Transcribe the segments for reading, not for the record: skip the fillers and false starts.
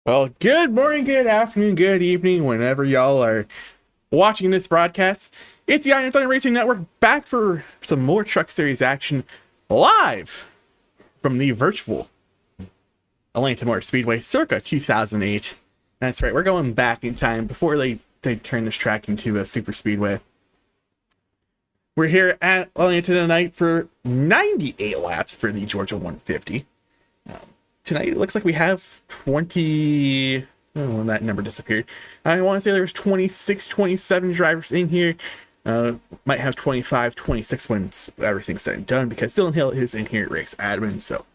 Well, good morning, good afternoon, good evening, whenever y'all are watching this broadcast. It's the Iron Thunder Racing Network back for some more Truck Series action live from the virtual Atlanta Motor Speedway circa 2008. That's right, we're going back in time before they turned this track into a super speedway. We're here at Atlanta tonight for 98 laps for the Georgia 150. Tonight it looks like we have 20. Oh, that number disappeared. I want to say there's 26, 27 drivers in here. Might have 25, 26 when everything's said and done, because Dylan Hill is in here at race admin, so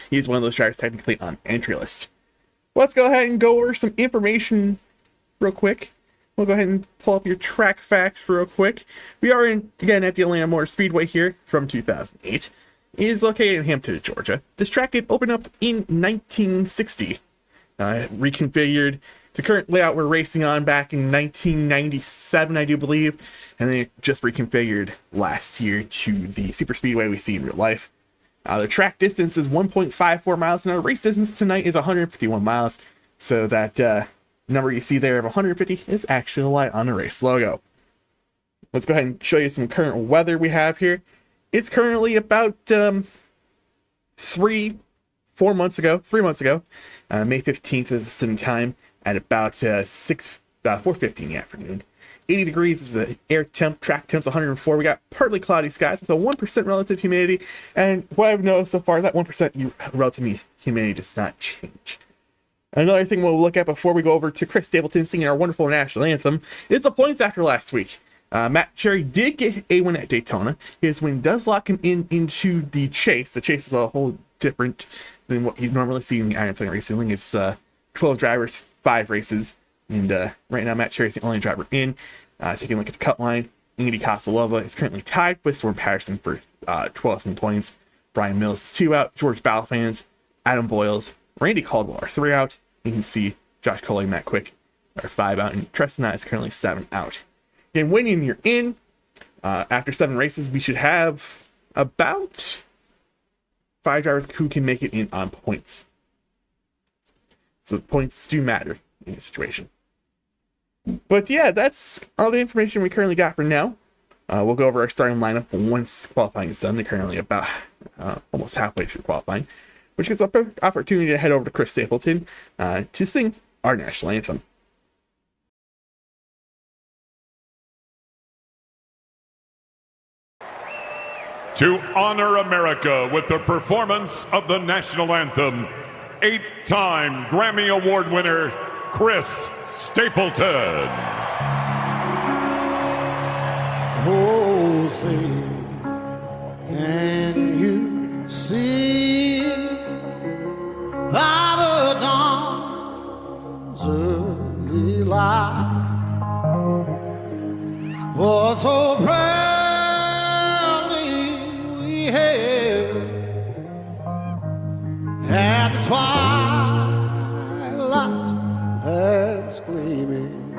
he's one of those drivers technically on entry list. Let's go ahead and go over some information real quick. We'll go ahead and pull up your track facts real quick. We are again at the Atlanta Motor Speedway here from 2008. It is located in Hampton, Georgia. This track did open up in 1960. Reconfigured the current layout we're racing on back in 1997, I do believe, and then it just reconfigured last year to the super speedway we see in real life. The track distance is 1.54 miles, and our race distance tonight is 151 miles. So that number you see there of 150 is actually a light on the race logo. Let's go ahead and show you some current weather we have here. It's currently about 3 months ago, May 15th is the sitting time at about 4:50 in the afternoon. 80 degrees is the air temp, track temp's 104. We got partly cloudy skies with a 1% relative humidity, and what I've noticed so far, that 1% relative humidity does not change. Another thing we'll look at before we go over to Chris Stapleton singing our wonderful national anthem is the points after last week. Matt Cherry did get a win at Daytona. His win does lock him into the chase. The chase is a whole different than what he's normally seen in the Iron Thunder Racing League. It's 12 drivers, 5 races, and right now Matt Cherry's the only driver in. Taking a look at the cut line, Andy Casalova is currently tied with Storm Patterson for 12th in points. Brian Mills is 2 out. George Balfans, Adam Boyles, Randy Caldwell are 3 out. You can see Josh Coley, Matt Quick are 5 out, and Tristan Knott is currently 7 out. And when you're in, after 7 races, we should have about 5 drivers who can make it in on points. So points do matter in this situation. But yeah, that's all the information we currently got for now. We'll go over our starting lineup once qualifying is done. They're currently about almost halfway through qualifying, which gives us an opportunity to head over to Chris Stapleton to sing our national anthem. To honor America with the performance of the national anthem, 8-time Grammy Award winner, Chris Stapleton. Oh, say, can you see by the dawn's early light was so proud at the twilight's last gleaming,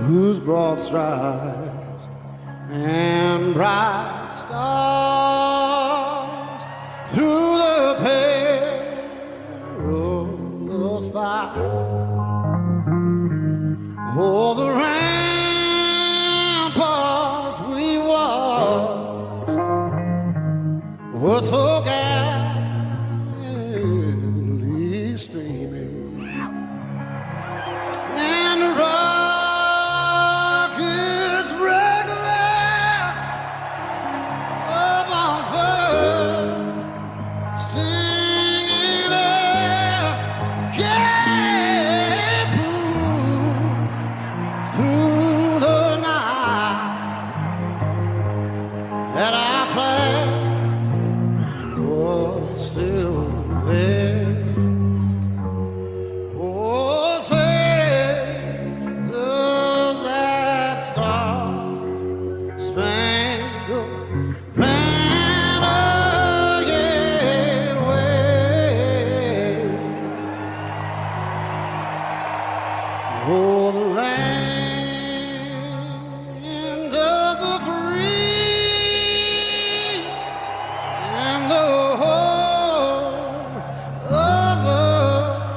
whose broad stripes and bright stars through the perilous fight, oh, the ramparts we walked were so gallantly streaming, and the rockets regular upon spurs singing out, yeah, through the night that our flag was still there. Oh, say, does that star-spangled banner yet wave? Oh, the land of the free and the home of the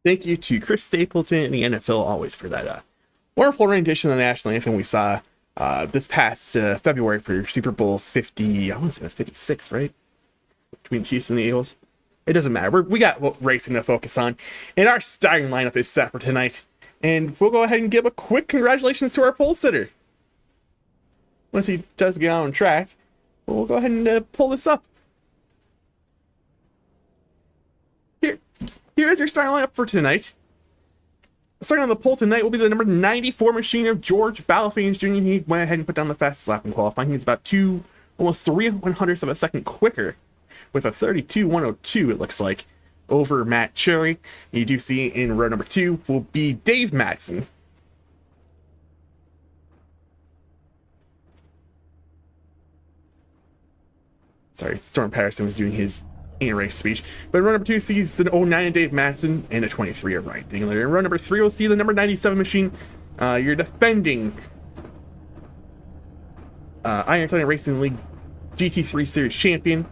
Thank you to Chris Stapleton and the NFL always for that wonderful rendition of the national anthem we saw this past February for Super Bowl 50. I want to say it was 56, right? Between Chiefs and the Eagles. It doesn't matter. We got racing to focus on. And our starting lineup is set for tonight. And we'll go ahead and give a quick congratulations to our pole sitter. Once he does get on track, we'll go ahead and pull this up. Here is your starting lineup for tonight. Starting on the pole tonight will be the number 94 machine of George Balfanes Jr. He went ahead and put down the fastest lap in qualifying. He's about almost 3/100ths of a second quicker with a 32.102, it looks like, over Matt Cherry. You do see in row number 2 will be Dave Matson. Sorry, Storm Patterson was doing his in-race speech. But in row number 2 sees the 09 Dave Matson and a 23 of Ryan Dingler. In row number 3 we'll see the number 97 machine, your defending Iron Thunder Racing League GT3 Series champion.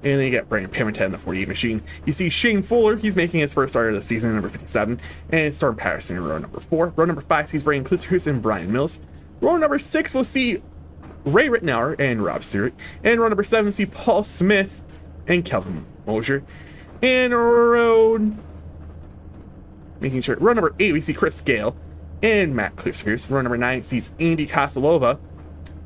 And then you get Brian Pimentel in the 48 machine. You see Shane Fuller, he's making his first start of the season in number 57. And Storm Patterson in row number 4. Row number 5 sees Brian Klisterhus and Brian Mills. Row number 6 we'll see Ray Rittenauer and Rob Stewart. And row number 7 see Paul Smith and Kelvin Mosier. And row number 8 we see Chris Gale and Matt Klisterhus. Row number 9 sees Andy Kosalova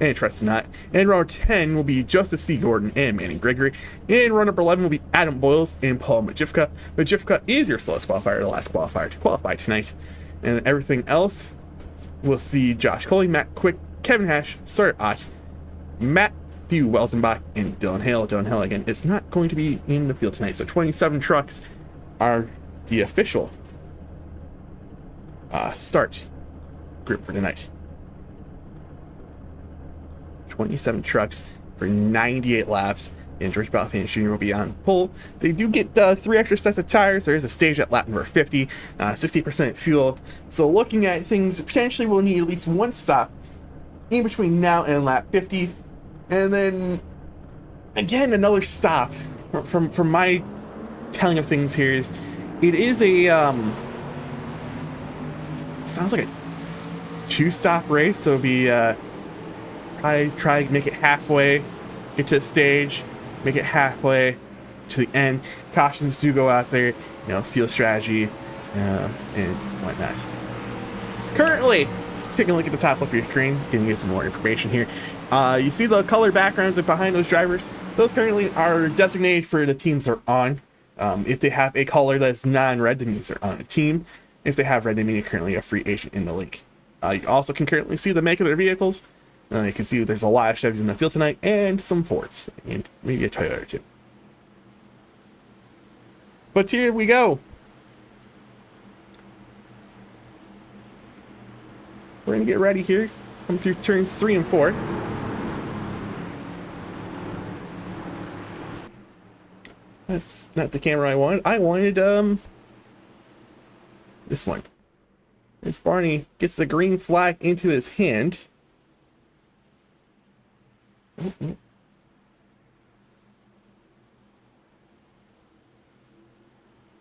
and Tristan Knott. And row 10 will be Joseph C. Gordon and Manny Gregory. And row number 11 will be Adam Boyles and Paul Majivka. Majivka is your slowest qualifier, the last qualifier to qualify tonight. And everything else, we'll see Josh Coley, Matt Quick, Kevin Hash, Sawyer Ott, Matthew Welzenbach, and Dylan Hale. Dylan Hale, again, is not going to be in the field tonight. So 27 trucks are the official start group for tonight. 27 trucks for 98 laps, and George Balfanes Jr. will be on pole. They do get 3 extra sets of tires. There is a stage at lap number 50, 60% fuel. So looking at things, potentially we'll need at least one stop in between now and lap 50, and then again another stop. From my telling of things here is, it is a sounds like a 2-stop race. So it'll be probably try to make it halfway, get to the stage, make it halfway to the end. Cautions do go out there, field strategy and whatnot. Currently, taking a look at the top left of your screen, giving you some more information here. You see the color backgrounds behind those drivers. Those currently are designated for the teams they're on. If they have a color that's non-red, that means they're on a team. If they have red, they mean you're currently a free agent in the league. You also can currently see the make of their vehicles. You can see there's a lot of Chevys in the field tonight, and some Fords, and maybe a Toyota or two. But here we go. We're gonna get ready here. Come through turns 3 and 4. That's not the camera I wanted. I wanted this one. As Barney gets the green flag into his hand.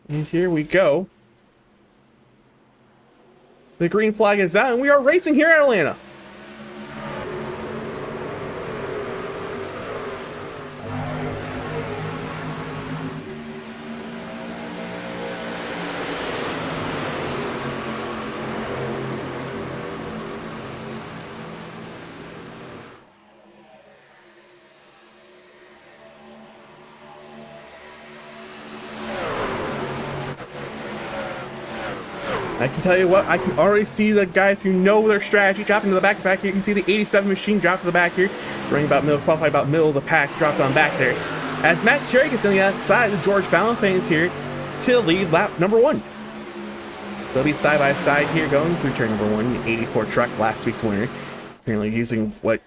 And here we go. The green flag is out, and we are racing here in Atlanta. I can tell you what, I can already see the guys who know their strategy dropping to the back here. You can see the 87 machine drop to the back here, running about qualified about middle of the pack, dropped on back there. As Matt Cherry gets on the outside of George Balfanes here to lead lap number 1. They'll be side by side here going through turn number 1, the 84 truck, last week's winner. Currently using what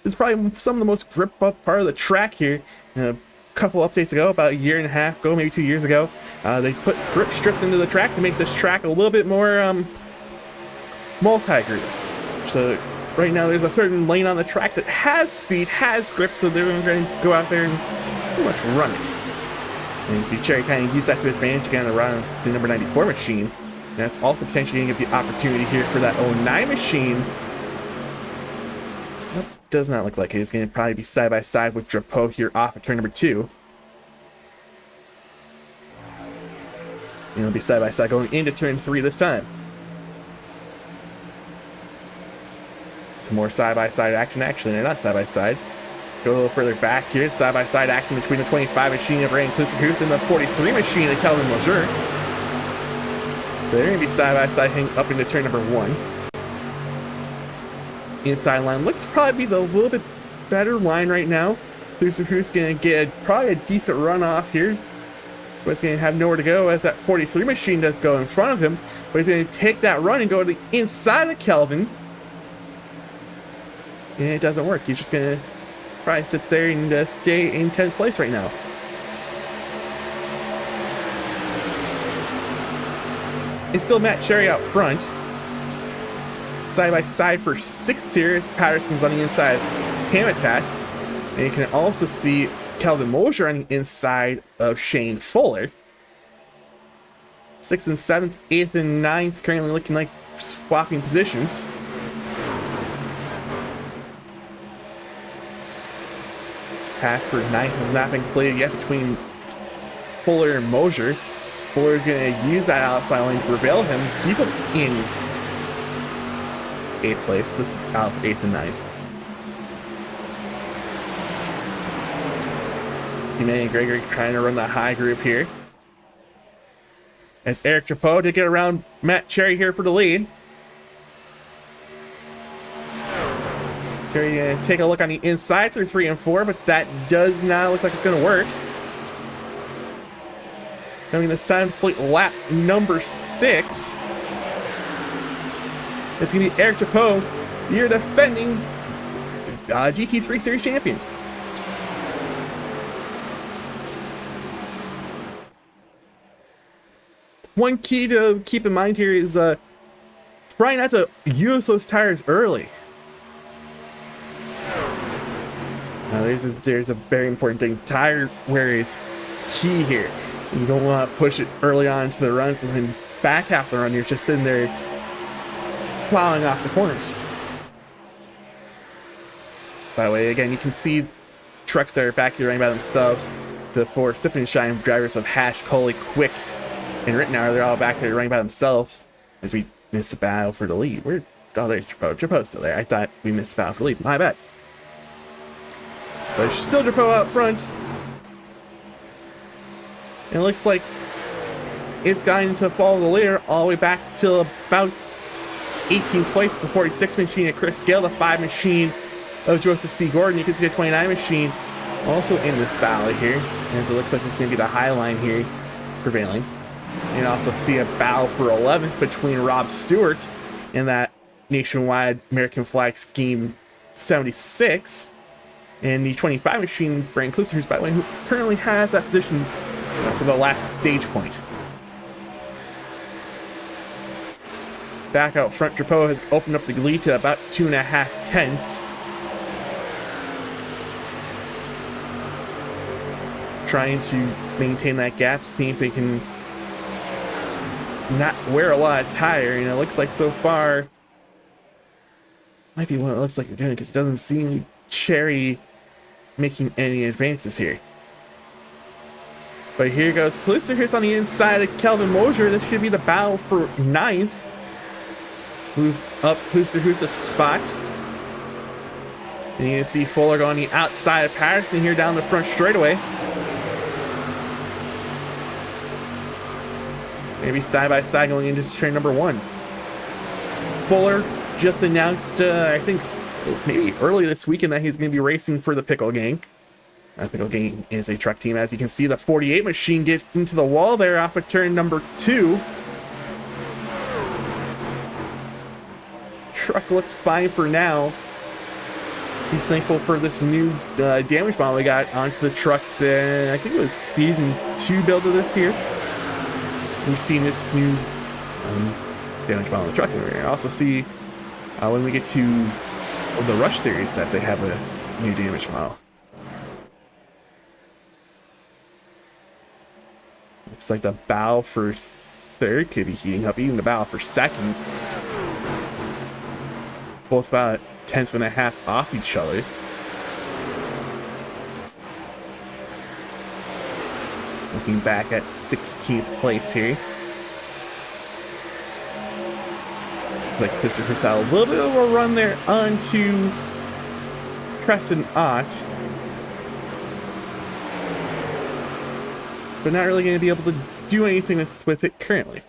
is probably some of the most grip up part of the track here. Couple updates ago, about a year and a half ago, maybe 2 years ago, they put grip strips into the track to make this track a little bit more multi-groove. So right now there's a certain lane on the track that has speed, has grip, so they're going to go out there and pretty much run it. And you see Cherry kind of use that to his advantage again around the number 94 machine. And that's also potentially going to give the opportunity here for that 09 machine. Nope, does not look like it. He's going to probably be side by side with Drapeau here off of turn number 2. And he'll be side by side going into turn 3 this time. Some more side by side action. Actually, they're not side by side. Go a little further back here. Side by side action between the 25 machine of Ray Inclusive Hoos and the 43 machine of Kelvin Lejeune. They're going to be side by side heading up into turn number 1. Inside line looks to probably be the little bit better line right now. Inclusive Hoos going to get probably a decent run off here. But he's going to have nowhere to go as that 43 machine does go in front of him. But he's going to take that run and go to the inside of Kelvin. And it doesn't work. He's just going to probably sit there and stay in 10th place right now. It's still Matt Cherry out front. Side by side for 6th here as Patterson's on the inside, Hamitat. And you can also see Kelvin Mosier on the inside of Shane Fuller. 6th and 7th, 8th and 9th currently looking like swapping positions. Pass for 9th has not been completed yet between Fuller and Mosier. Fuller's going to use that outside lane to prevail him, keep him in 8th place. This is out of 8th and 9th. Teammate and Gregory trying to run the high group here. As Eric Drapeau to get around Matt Cherry here for the lead. Cherry going to take a look on the inside through 3 and 4, but that does not look like it's going to work. Coming this time, complete lap number 6. It's going to be Eric Drapeau, your defending GT3 Series champion. One key to keep in mind here is try not to use those tires early. Now there's a very important thing. Tire wear is key here. You don't want to push it early on into the runs and then back half the run you're just sitting there plowing off the corners. By the way, again, you can see trucks that are back here running by themselves. The 4 Sip and Shine drivers of Hash, Coley, Quick, and Rittenauer, they're all back there running by themselves as we miss a battle for the lead. Oh, there's Drapeau. Drapeau's still there. I thought we missed a battle for the lead. My bad. But still Drapeau out front. And it looks like it's going to follow the leader all the way back to about 18th place with the 46 machine of Chris Scale, the 5 machine of Joseph C. Gordon. You can see the 29 machine also in this battle here, as it looks like it's going to be the high line here prevailing. You can also see a battle for 11th between Rob Stewart and that nationwide American flag scheme 76. And the 25 machine, Brian Klusser, who's, by the way, who currently has that position for the last stage point. Back out front, Drapeau has opened up the lead to about 2.5 tenths. Trying to maintain that gap, see if they can not wear a lot of tire. And it looks like so far might be what it looks like you're doing, because it doesn't seem Cherry making any advances here. But here goes Kluster. Here's on the inside of Kelvin Mosier. This could be the battle for 9th. Move up Kluster, who's a spot. And you can see Fuller going on the outside of Patterson here down the front straightaway. Maybe side by side going into turn number 1. Fuller just announced, I think, maybe early this weekend that he's going to be racing for the Pickle Gang. Pickle Gang is a truck team. As you can see, the 48 machine get into the wall there off of turn number 2. Truck looks fine for now. He's thankful for this new damage model we got onto the trucks. I think it was season 2 build of this year. We've seen this new damage model on the truck. And we also see when we get to the Rush series that they have a new damage model. Looks like the battle for third could be heating up, even the battle for second. Both about a tenth and a half off each other. Looking back at 16th place here. Like Clister Chris had a little bit of a run there onto Preston Ott. But not really going to be able to do anything with it currently.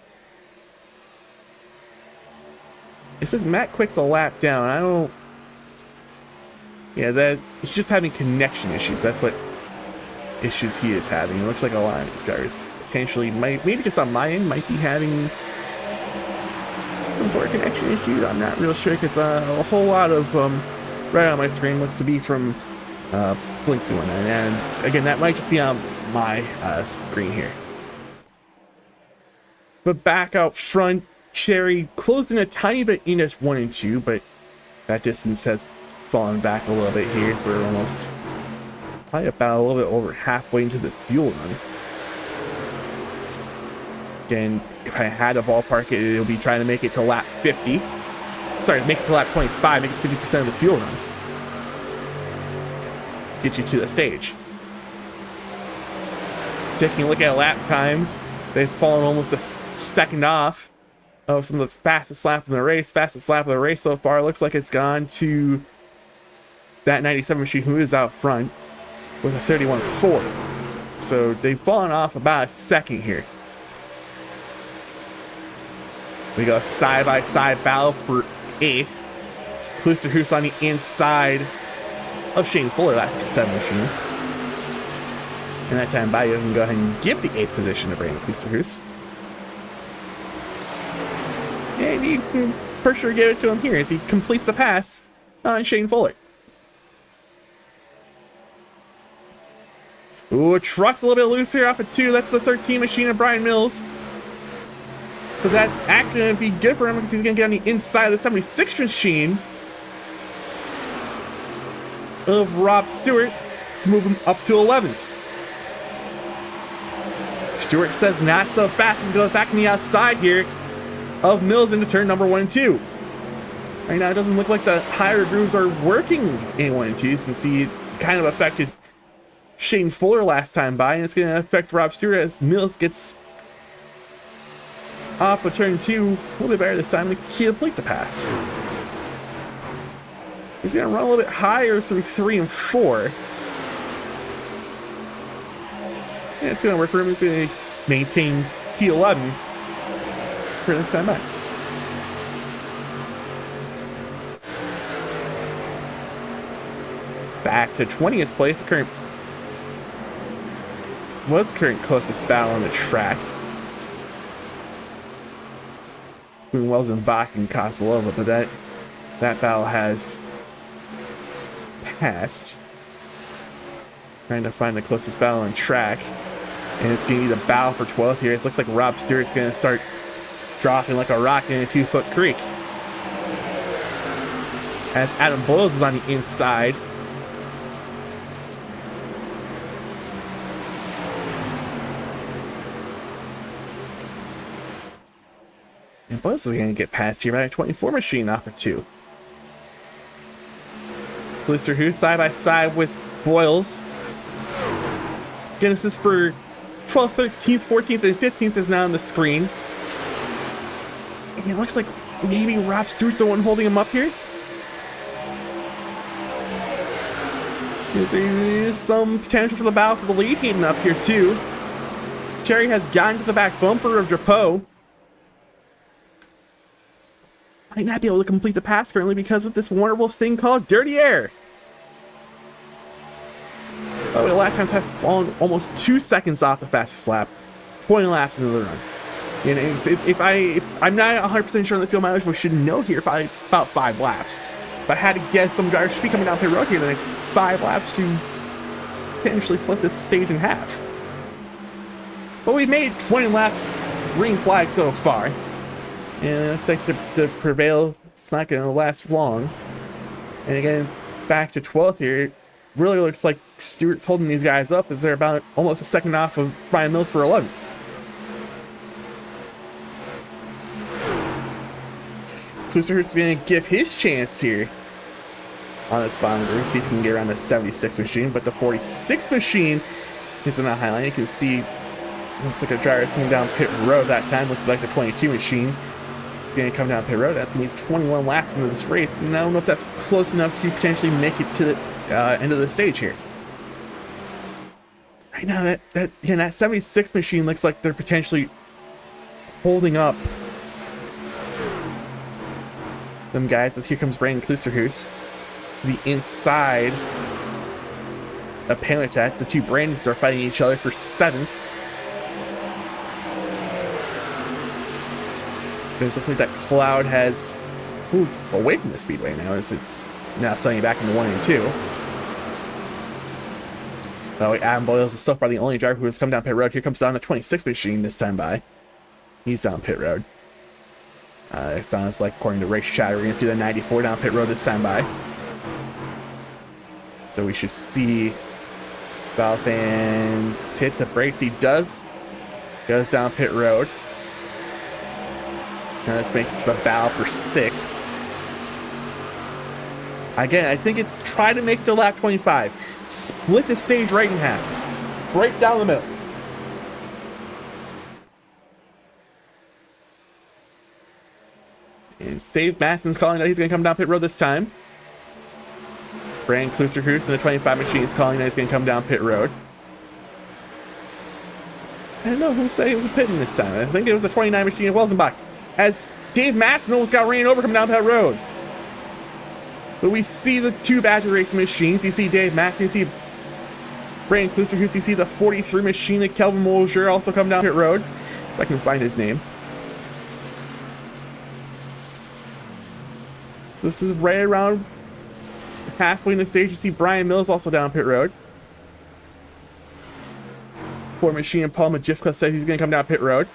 It says Matt Quick's a lap down. I don't... Yeah, that he's just having connection issues. That's what issues he is having. It looks like a lot of drivers potentially might, maybe just on my end, might be having some sort of connection issue. I'm not real sure because a whole lot of right on my screen looks to be from Blinksy one, and again that might just be on my screen here. But back out front, Cherry closing a tiny bit in at 1 and 2, but that distance has fallen back a little bit here. So we're almost probably about a little bit over halfway into the fuel run. Again, if I had a ballpark it, it'll be trying to make it to lap 50. Sorry, make it to lap 25, make it 50% of the fuel run. Get you to the stage. Taking a look at lap times, they've fallen almost a second off of some of the fastest lap in the race. Fastest lap of the race so far looks like it's gone to that 97 machine who is out front with a 31.4. So they've fallen off about a second here. We go side-by-side battle for 8th. Klusterhuis on the inside of Shane Fuller, that 57 machine. And that time by, you can go ahead and give the 8th position to Brandon Klusterhuis. And you can for sure give it to him here as he completes the pass on Shane Fuller. Ooh, truck's a little bit loose here off at 2. That's the 13 machine of Brian Mills. But that's actually going to be good for him because he's going to get on the inside of the 76 machine of Rob Stewart to move him up to 11th. Stewart says not so fast as goes back on the outside here of Mills into turn number 1 and 2. Right now it doesn't look like the higher grooves are working in 1 and 2. As you can see, it kind of affected Shane Fuller last time by, and it's going to affect Rob Stewart as Mills gets off of turn 2 a little bit better this time to complete the pass. He's going to run a little bit higher through 3 and 4. And it's going to work for him. He's going to maintain P11 for this time back. Back to 20th place. Current closest battle on the track between Wells and Bach and Kozlova, but that battle has passed. Trying to find the closest battle on track, and it's going to be the battle for 12th here. It looks like Rob Stewart's going to start dropping like a rock in a 2-foot creek as Adam Boyles is on the inside. And Boyles is going to get passed here by a 24 machine off of 2. Klusterhuis side by side with Boyles. Again, this is for 12th, 13th, 14th, and 15th is now on the screen. And it looks like maybe Rob Stewart's the one holding him up here. There's some potential for the battle for the lead heating up here too. Cherry has gotten to the back bumper of Drapeau. Might not be able to complete the pass currently because of this wonderful thing called dirty air. By the way, lap times have fallen almost 2 seconds off the fastest lap, 20 laps into the run. And if I'm not 100% sure on the field mileage, we should know here by about 5 laps. If I had to guess, some drivers should be coming down pit road here in the next 5 laps to potentially split this stage in half. But we've made 20 laps green flag so far. And it looks like the prevail, it's not going to last long. And again, back to 12th here. It really looks like Stewart's holding these guys up as they're about almost a second off of Brian Mills for 11th. Klusterhurst is going to give his chance here on this bottom group. See if he can get around the 76 machine, but the 46 machine is in the highline. You can see, looks like a driver is coming down pit road that time. Looks like the 22 machine is going to come down pit road. That's going to be 21 laps into this race, and I don't know if that's close enough to potentially make it to the end of the stage here. Right now, that 76 machine looks like they're potentially holding up them guys. As here comes Brandon Klusterhus, the inside of Pamitat. The two Brandons are fighting each other for 7th. But it looks like that cloud has moved away from the speedway now, as it's now setting back into 1 and 2. Oh, Adam Boyles is so far the only driver who has come down pit road. Here comes down the 26 machine this time by. He's down pit road. It sounds like, according to Race Chat, we're going to see the 94 down pit road this time by. So we should see Valfans hit the brakes. He does. Goes down pit road. Now this makes this a battle for 6th. Again, I think it's try to make it to lap 25. Split the stage right in half. Right down the middle. And Dave Masson's calling that he's going to come down pit road this time. Brandon Klusterhus in the 25 machine is calling that he's going to come down pit road. I don't know who said he was a pitting this time. I think it was a 29 machine of Welsenbach. As Dave Matson almost got ran over coming down that road. But we see the two Badger Racing machines. You see Dave Matson, you see Brandon Klusterhus, you see the 43 machine of Kelvin Molger also come down pit road. If I can find his name. So this is right around halfway in the stage. You see Brian Mills also down pit road. Ford machine and Paul Majifka said he's going to come down pit road.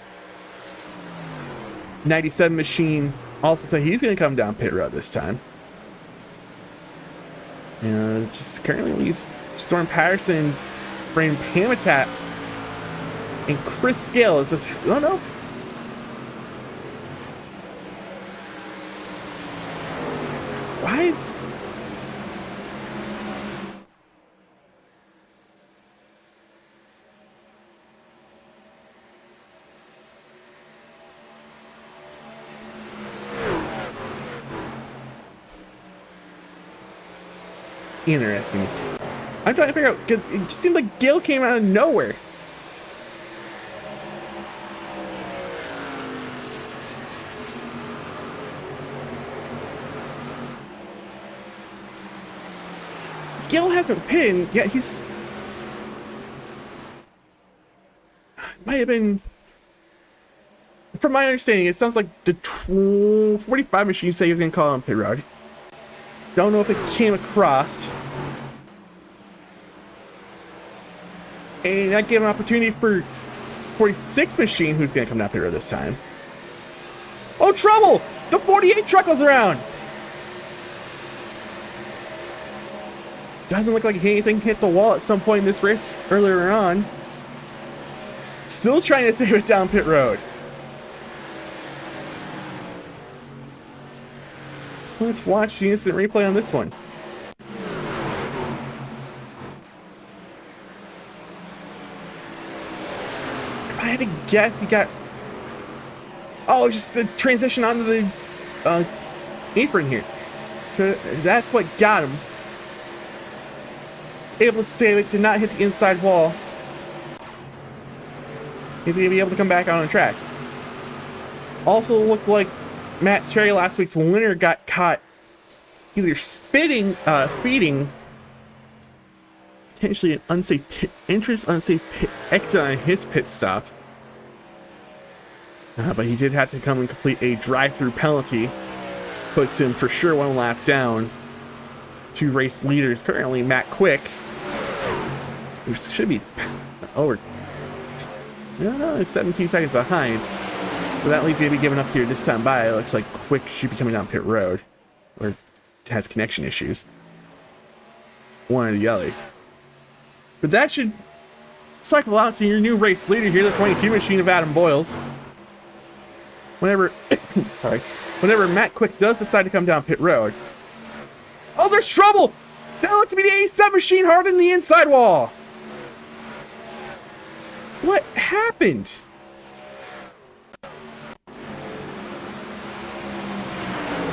97 machine also said he's going to come down pit road this time. And just currently leaves Storm Patterson, Brandon Pamitat, and Chris Scale is oh no. Why is interesting? I'm trying to figure out, because it just seemed like Gil came out of nowhere. Gil hasn't pitted, yet he's... Might have been... From my understanding, it sounds like the 45 machine said he was going to call on pit road. Don't know if it came across. And that gave an opportunity for 46 machine, who's going to come down pit road this time. Oh, trouble! The 48 truck was around! Doesn't look like anything hit the wall at some point in this race earlier on. Still trying to save it down pit road. Let's watch the instant replay on this one. If I had to guess, he got... Oh, just the transition onto the apron here. That's what got him. He's able to save it, did not hit the inside wall. He's going to be able to come back out on the track. Also looked like Matt Cherry, last week's winner, got caught either speeding, potentially an unsafe pit entrance, unsafe pit exit on his pit stop. But he did have to come and complete a drive-through penalty. Puts him for sure 1 lap down. 2 race leaders currently, Matt Quick, who should be over, no, 17 seconds behind. So that leads to be given up here this time by. It looks like Quick should be coming down pit road, or has connection issues. One or the other. But that should cycle out to your new race leader here, the 22 machine of Adam Boyles. Whenever whenever Matt Quick does decide to come down pit road. Oh, there's trouble! That looks to be the 87 machine hard in the inside wall. What happened?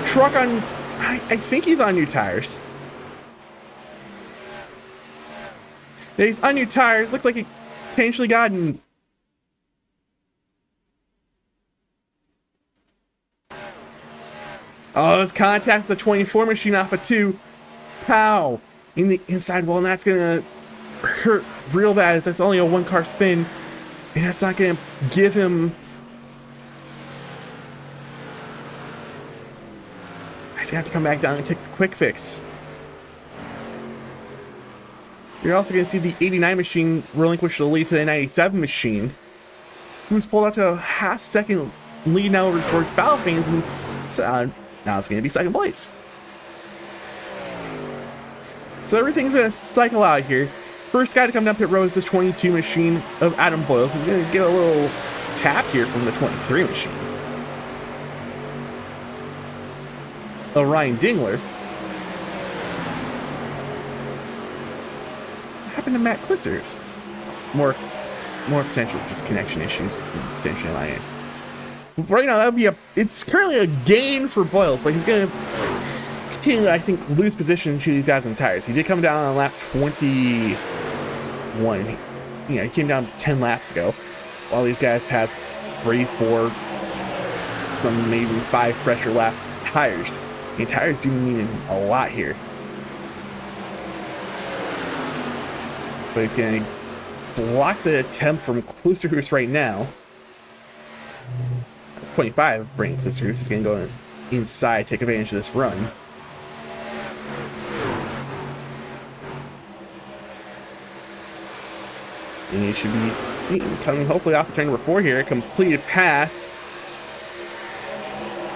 Truck on, I think he's on new tires. Yeah, he's on new tires. Looks like he potentially gotten. Oh, his contact with the 24 machine off of 2. Pow! In the inside wall, and that's gonna hurt real bad as that's only a 1-car spin. And that's not gonna give him. He's gonna have to come back down and take the quick fix. You're also gonna see the 89 machine relinquish the lead to the 97 machine, who's pulled out to a half-second lead now over George Balfains, and now it's gonna be second place. So everything's gonna cycle out here. First guy to come down pit road is the 22 machine of Adam Boyles, who's gonna get a little tap here from the 23 machine of Ryan Dingler. What happened to Matt Clisters? More potential just connection issues potentially on my end. Right now, that would be it's currently a gain for Boyles, but he's gonna continue to, I think, lose position to these guys on tires. He did come down on lap 21. He came down 10 laps ago, while these guys have 3, 4, some maybe 5 fresher lap tires. I mean, tires do mean a lot here. But he's going to block the attempt from Klusterhuis right now. 25, Brandon Klusterhuis is going to go inside, take advantage of this run. And you should be seen coming hopefully off of turn number 4 here. Completed pass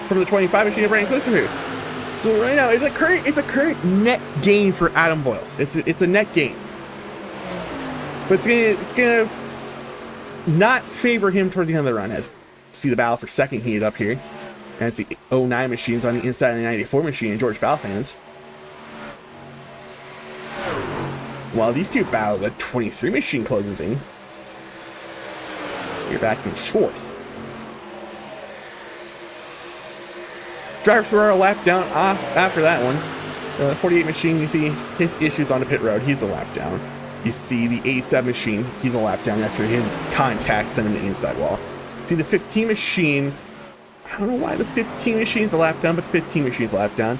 from the 25 machine of Brandon Klusterhuis. So right now, it's a current net gain for Adam Boyles. It's a net gain. But it's gonna not favor him towards the end of the run, as see the battle for second heated up here. And it's the 09 machines on the inside of the 94 machine and George Balfans. While these two battle, the 23 machine closes in. You're back in 4th. Driver Ferraro lap down after that one. The 48 machine, you see his issues on the pit road. He's a lap down. You see the 87 machine. He's a lap down after his contact sent him to the inside wall. See the 15 machine. I don't know why the 15 machine's a lap down, but the 15 machine's a lap down.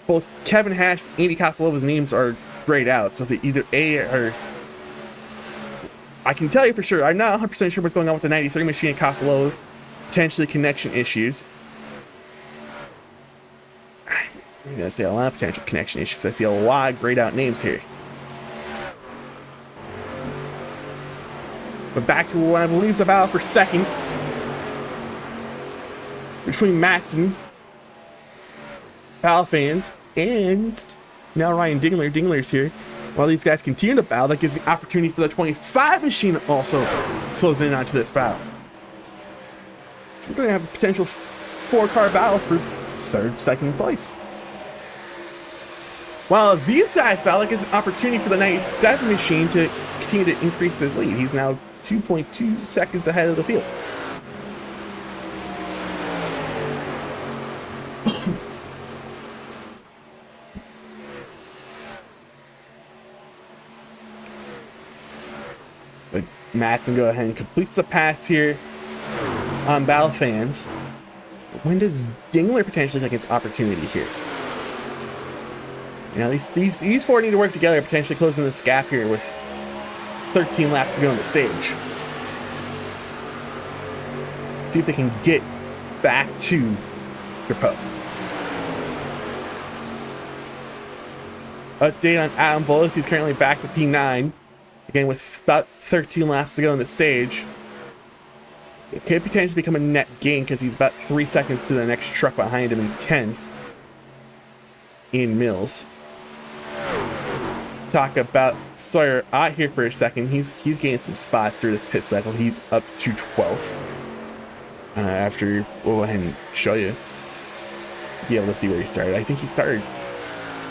Both Kevin Hash and Andy Casalovas' names are grayed out, so they either A or... I can tell you for sure, I'm not 100% sure what's going on with the 93 machine and Casalova. Potentially connection issues. I'm going to say a lot of potential connection issues. I see a lot of grayed out names here. But back to what I believe is a battle for second between Matson, Balfans, and now Ryan Dingler. Dingler's here. While these guys continue to battle, that gives the opportunity for the 25 machine to also close in onto this battle. So we're going to have a potential 4-car battle for second place. While these guys battle, it gives an opportunity for the 97 machine to continue to increase his lead. He's now 2.2 seconds ahead of the field. But Matson go ahead and completes the pass here on Battle Fans. When does Dingler potentially take its opportunity here? You know, these 4 need to work together, potentially closing this gap here with 13 laps to go on the stage. See if they can get back to Drapeau. Update on Adam Boyles. He's currently back to P9. Again, with about 13 laps to go on the stage. It could potentially become a net gain because he's about 3 seconds to the next truck behind him in 10th. In Mills. Talk about Sawyer out here for a second. He's gained some spots through this pit cycle. He's up to 12th. After we'll go ahead and show you, be able to see where he started. I think he started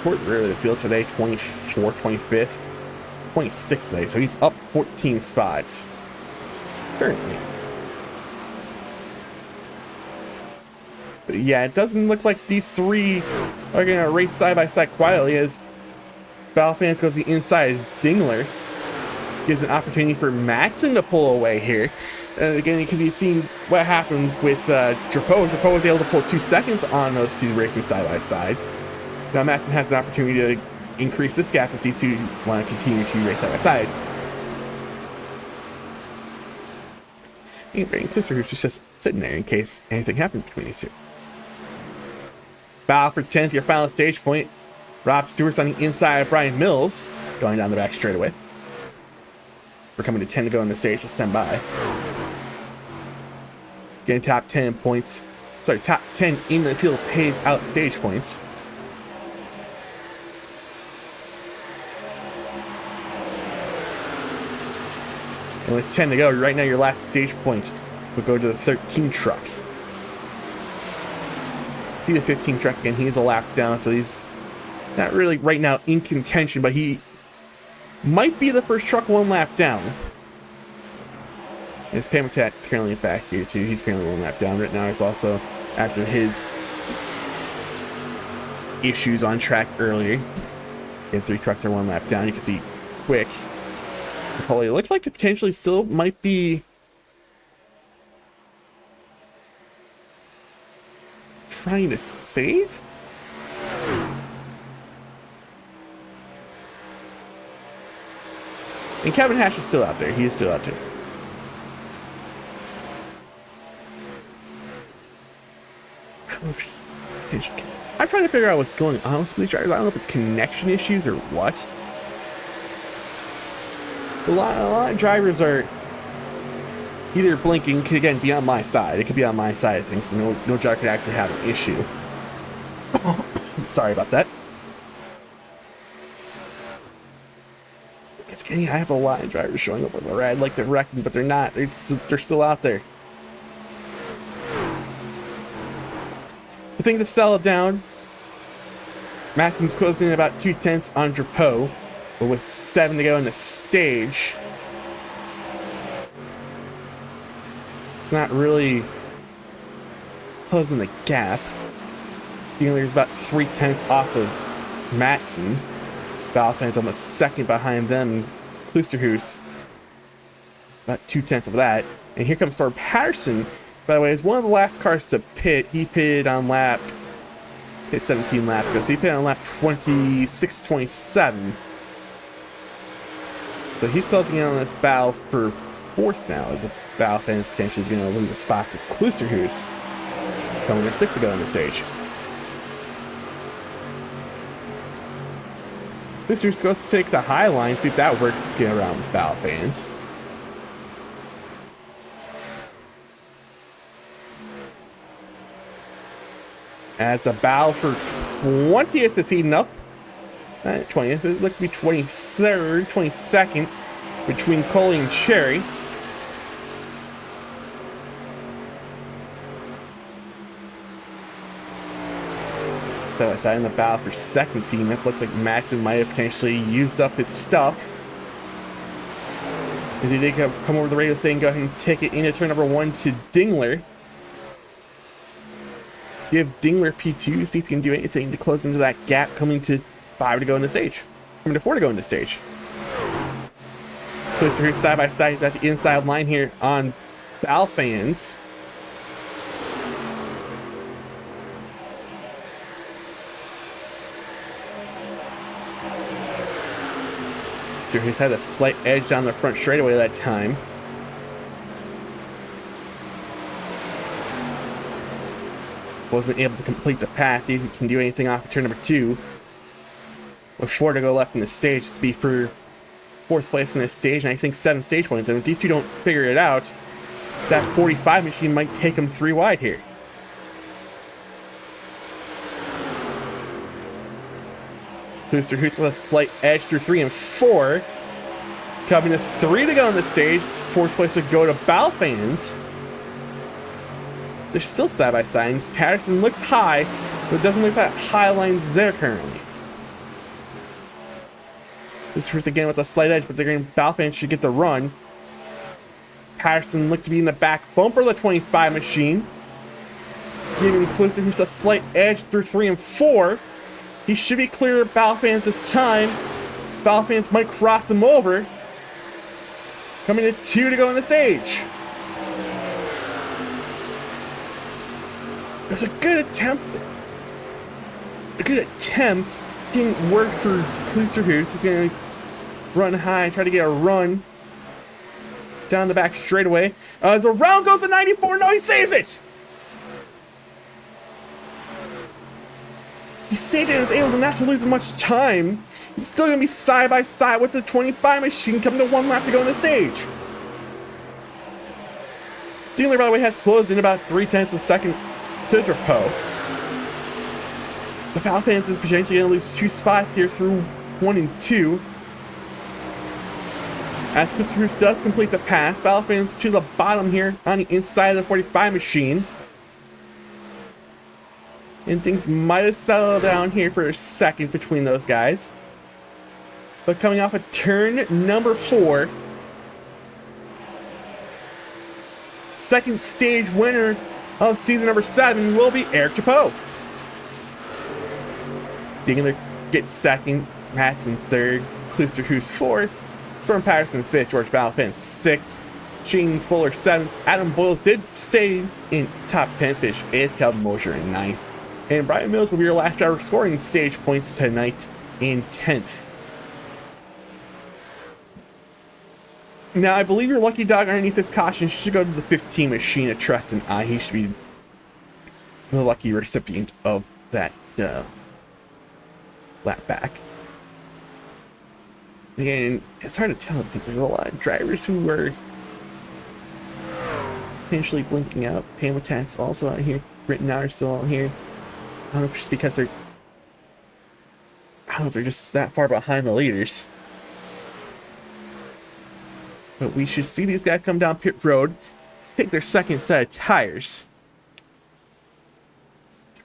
towards the rear of the field today, 24th, 25th, 26th today, so he's up 14 spots currently. But yeah, it doesn't look like these three are gonna race side by side quietly as Balfans goes the inside. Dingler gives an opportunity for Matson to pull away here. Again, because you've seen what happened with Drapeau. Drapeau was able to pull 2 seconds on those two racing side by side. Now Matson has an opportunity to increase this gap if these two want to continue to race side by side. And Klusterhoof's just sitting there in case anything happens between these two. Battle for 10th, your final stage point. Rob Stewart's on the inside of Brian Mills, going down the back straightaway. We're coming to 10 to go on the stage, just stand by. Getting top 10 points. Sorry, top 10 in the field pays out stage points. And with 10 to go, right now your last stage point will go to the 13 truck. See the 15 truck again, he's a lap down, so he's not really right now in contention, but he might be the first truck 1 lap down. And his Pamatat's currently back here too, he's currently 1 lap down right now. He's also, after his issues on track earlier, if 3 trucks are 1 lap down, you can see Quick. It looks like it potentially still might be trying to save? And Kevin Hash is still out there. He is still out there. I'm trying to figure out what's going on with these drivers. I don't know if it's connection issues or what. A lot of drivers are either blinking, could again be on my side. It could be on my side of things, so no driver could actually have an issue. Sorry about that. It's getting, I have a lot of drivers showing up on the ride like they're wrecking, but they're not. They're still out there. But things have settled down. Matson's closing in about 2/10 on Drapeau, but with 7 to go in the stage, it's not really closing the gap. Dealer's about 3/10 off of Matson. Balfan's almost second behind them. Klusterhoos about 2/10 of that. And here comes Thor Patterson. By the way, is one of the last cars to pit. He pitted on lap, hit 17 laps ago. So he pitted on lap 26, 27. So he's closing in on this battle for 4th now, as a Balfan is potentially going to lose a spot to Klusterhoos. Coming to 6 to go on the stage. Klusterhoos goes to take the high line, see if that works to get around Balfans. As a battle for 20th is heating up. 20th, it looks to be 23rd, 22nd between Coley and Cherry. So I in the battle for 2nd seating, it looked like Maxon might have potentially used up his stuff. As he did come over the radio saying go ahead and take it into turn number 1 to Dingler. Give Dingler P2, see if he can do anything to close into that gap, coming to 5 to go in the stage. Coming to 4 to go in the stage. Closer here side by side, he's at the inside line here on Balfans. So he's had a slight edge down the front straightaway that time. Wasn't able to complete the pass. See if he can do anything off of turn number 2. With 4 to go left in the stage, to be for 4th place in this stage, and I think 7 stage points. And if these two don't figure it out, that 45 machine might take them 3 wide here. Klusterhoos with a slight edge through 3 and 4. Coming to 3 to go on the stage. 4th place would go to Balfans. They're still side by side. Patterson looks high, but it doesn't look that high line's there currently. This was again with a slight edge, but they're going to Balfan should get the run. Patterson looked to be in the back bumper of the 25 machine, giving Klusterhuis a slight edge through 3 and 4. He should be clear of Balfans this time. Balfans might cross him over. Coming to 2 to go on the stage. There's a good attempt. Didn't work for Klusterhuis. He's going to run high, try to get a run down the back straightaway. As the round goes to 94, no, he saves it! He saved it and was able to not to lose much time. He's still going to be side by side with the 25 machine coming to 1 lap to go on the stage. Dealer, by the way, has closed in about 3/10 of a second to Drapeau. The Balfans is potentially going to lose 2 spots here through 1 and 2. As Klusterhuis does complete the pass, Balfans to the bottom here on the inside of the 45 machine. And things might have settled down here for a second between those guys. But coming off of turn number 4, second stage winner of season number 7 will be Eric Drapeau. Dingler gets second, Madsen third, Klusterhuis fourth, Storm Patterson fifth, George Balfan sixth, Shane Fuller seventh, Adam Boyles did stay in top 10, finish 8th, Calvin Mosher in 9th, and Brian Mills will be your last driver scoring stage points tonight in 10th. Now, I believe your lucky dog underneath this caution should go to the 15 machine of Trust and I. He should be the lucky recipient of that lap back. Again, it's hard to tell because there's a lot of drivers who are potentially blinking out. Pam Tats also out here. Written out are still out here. I don't know if it's just because they're... I don't know if they're just that far behind the leaders. But we should see these guys come down pit road, pick their second set of tires.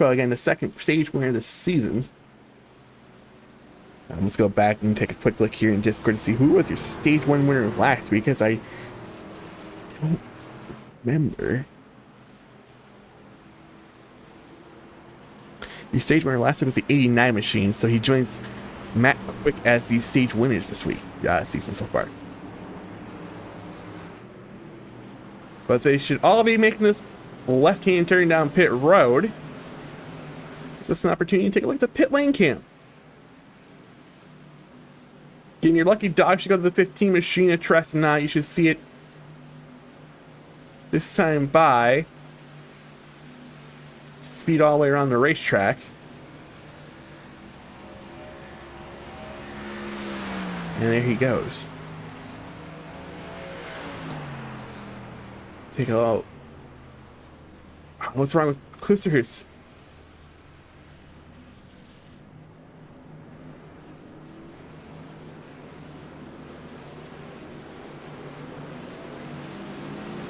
Well, again, the second stage winner this season. Let's go back and take a quick look here in Discord to see who was your stage 1 winner last week, because I don't remember. Your stage winner last week was the 89 machine, so he joins Matt Quick as the stage winners this week, season so far. But they should all be making this left-hand turn down pit road. Is this an opportunity to take a look at the pit lane cam? Getting your lucky dog should go to the 15 machine of Trust and now. You should see it this time by speed all the way around the racetrack. And there he goes. Take a look. What's wrong with Klusterhuis?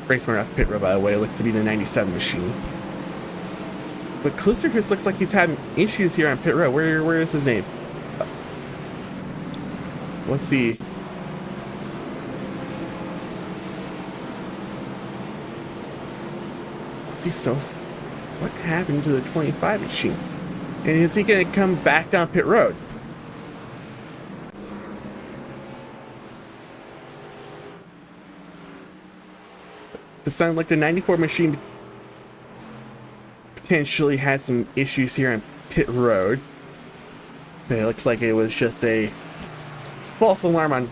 Race winner off pit road, by the way, looks to be the 97 machine. But Klusterhuis looks like he's having issues here on pit road. Where is his name? Let's see. What happened to the 25 machine? And is he going to come back down pit road? It sounded like the 94 machine potentially had some issues here on pit road. But it looks like it was just a false alarm on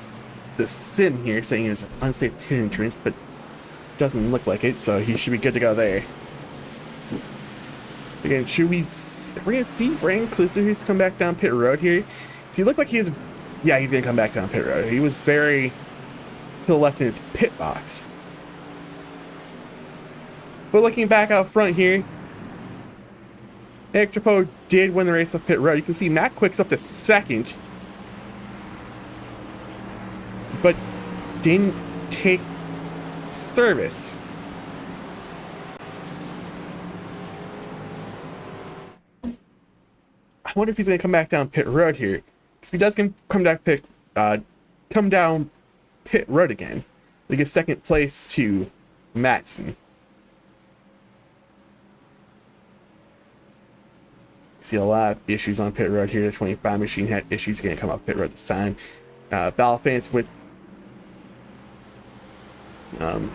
the sim here saying it was an unsafe pit entrance, but doesn't look like it, so he should be good to go there. Again, are we gonna see Brandon Klusterhuis come back down pit road here? So he looked like he's gonna come back down pit road. He was very to the left in his pit box. But looking back out front here, Eric Drapeau did win the race off pit road. You can see Matt Quick's up to second, but didn't take service. wonder if he's going to come back down pit road here. Because if he does come down pit road again, they give second place to Matson. See a lot of issues on pit road here. The 25 machine had issues going to come off pit road this time. Balfans with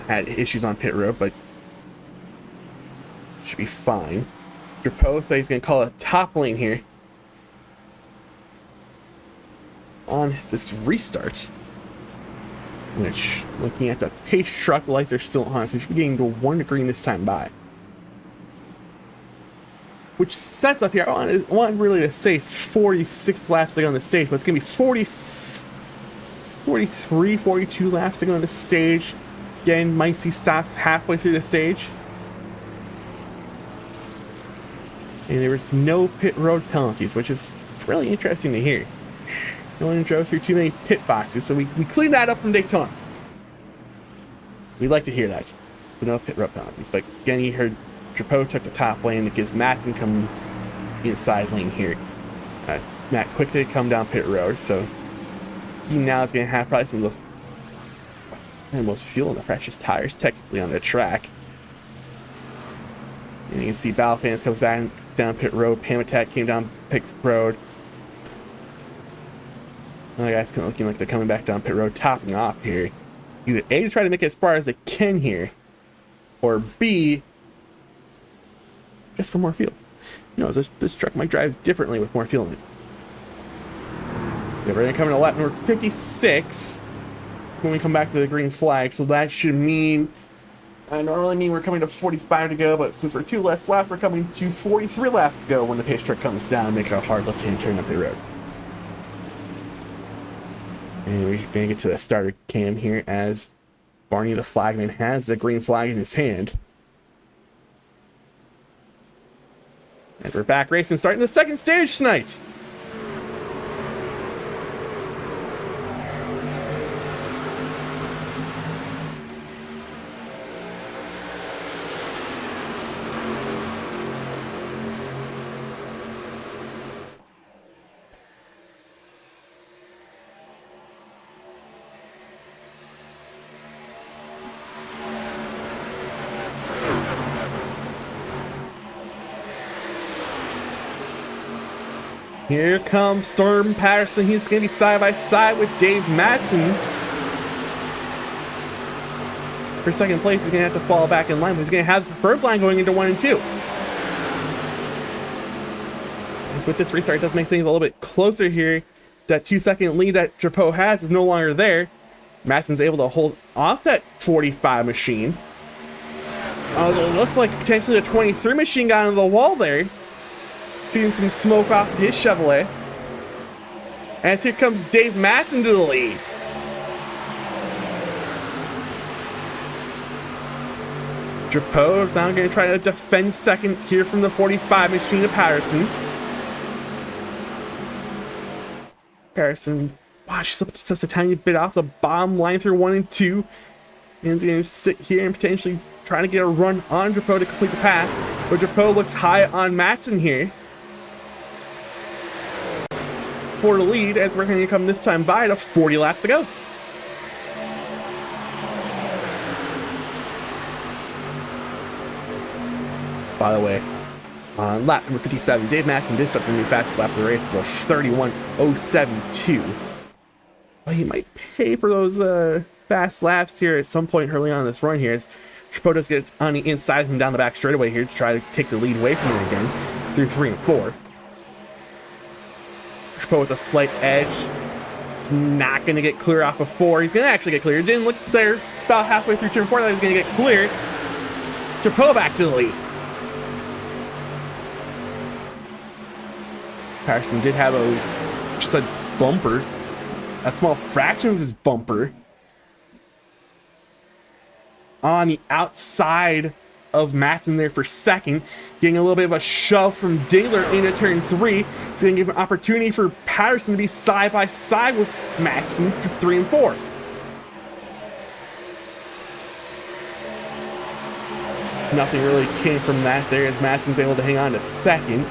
had issues on pit road, but should be fine. Drapeau says he's going to call a top lane here on this restart. Which, looking at the pace truck, the lights are still on, so we should be getting the 1 green this time by. Which sets up here, I want really to say 46 laps to go on the stage, but it's going to be 43, 42 laps to go on the stage. Again, might see stops halfway through the stage. And there was no pit road penalties, which is really interesting to hear. No one drove through too many pit boxes, so we cleaned that up from Daytona. We'd like to hear that. So no pit road penalties. But again, you heard Drapeau took the top lane. It gives Matson comes inside lane here. Matt Quick did come down pit road, so he now is going to have probably some of the most fuel and the freshest tires technically on the track. And you can see Balfans comes back down pit road. Pam Attack came down pit road. Other guys kind of looking like they're coming back down pit road, topping off here. Either A, to try to make it as far as they can here, or B, just for more fuel. You know, this truck might drive differently with more fuel in it. Yeah, we're going to come in to lap number 56 when we come back to the green flag, so that should mean, I normally mean we're coming to 45 to go, but since we're 2 less laps, we're coming to 43 laps to go when the pace truck comes down and make a hard left-hand turn up the road. And we're going to get to the starter cam here as Barney the flagman has the green flag in his hand. As we're back racing, starting the second stage tonight. Here comes Storm Patterson. He's going to be side by side with Dave Matson. For second place, he's going to have to fall back in line, but he's going to have the preferred line going into 1 and 2. As with this restart, it does make things a little bit closer here. That 2-second lead that Drapeau has is no longer there. Matson's able to hold off that 45 machine. It looks like potentially the 23 machine got into the wall there. Seeing some smoke off his Chevrolet. As here comes Dave Matson to the lead. Drapeau is now going to try to defend second here from the 45 machine of Patterson. Patterson, wow, she's up just a tiny bit off the bottom line through 1 and 2. And he's going to sit here and potentially trying to get a run on Drapeau to complete the pass. But Drapeau looks high on Matson here for the lead, as we're going to come this time by to 40 laps to go. By the way, on lap number 57, Dave Matson did start the new fastest lap of the race with 31.072. Well, he might pay for those fast laps here at some point early on in this run here, as Drapeau does get on the inside of him down the back straightaway here to try to take the lead away from him again through 3 and 4. Drapeau with a slight edge. He's not going to get clear off of 4. He's going to actually get clear. It didn't look there about halfway through turn 4 that he was going to get clear. Drapeau back to the lead. Patterson did have just a bumper. A small fraction of his bumper on the outside of Matson there for second, getting a little bit of a shove from Dingler into turn 3. It's going to give an opportunity for Patterson to be side by side with Matson for 3 and 4. Nothing really came from that there, as Matson's able to hang on to second.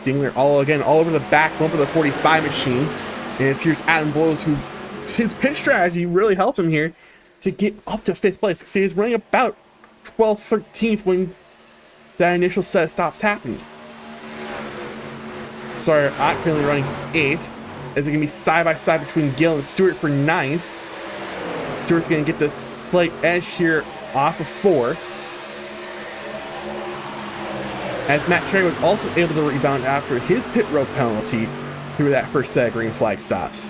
Dingler all over the back bumper of the 45 machine. And here's Adam Boyles, who his pit strategy really helped him here to get up to 5th place. So he's running about 12th, 13th when that initial set of stops happened. Sorry, I'm currently running 8th. As it can be side by side between Gill and Stewart for 9th. Stewart's going to get the slight edge here off of 4. As Matt Trey was also able to rebound after his pit road penalty through that first set of green flag stops.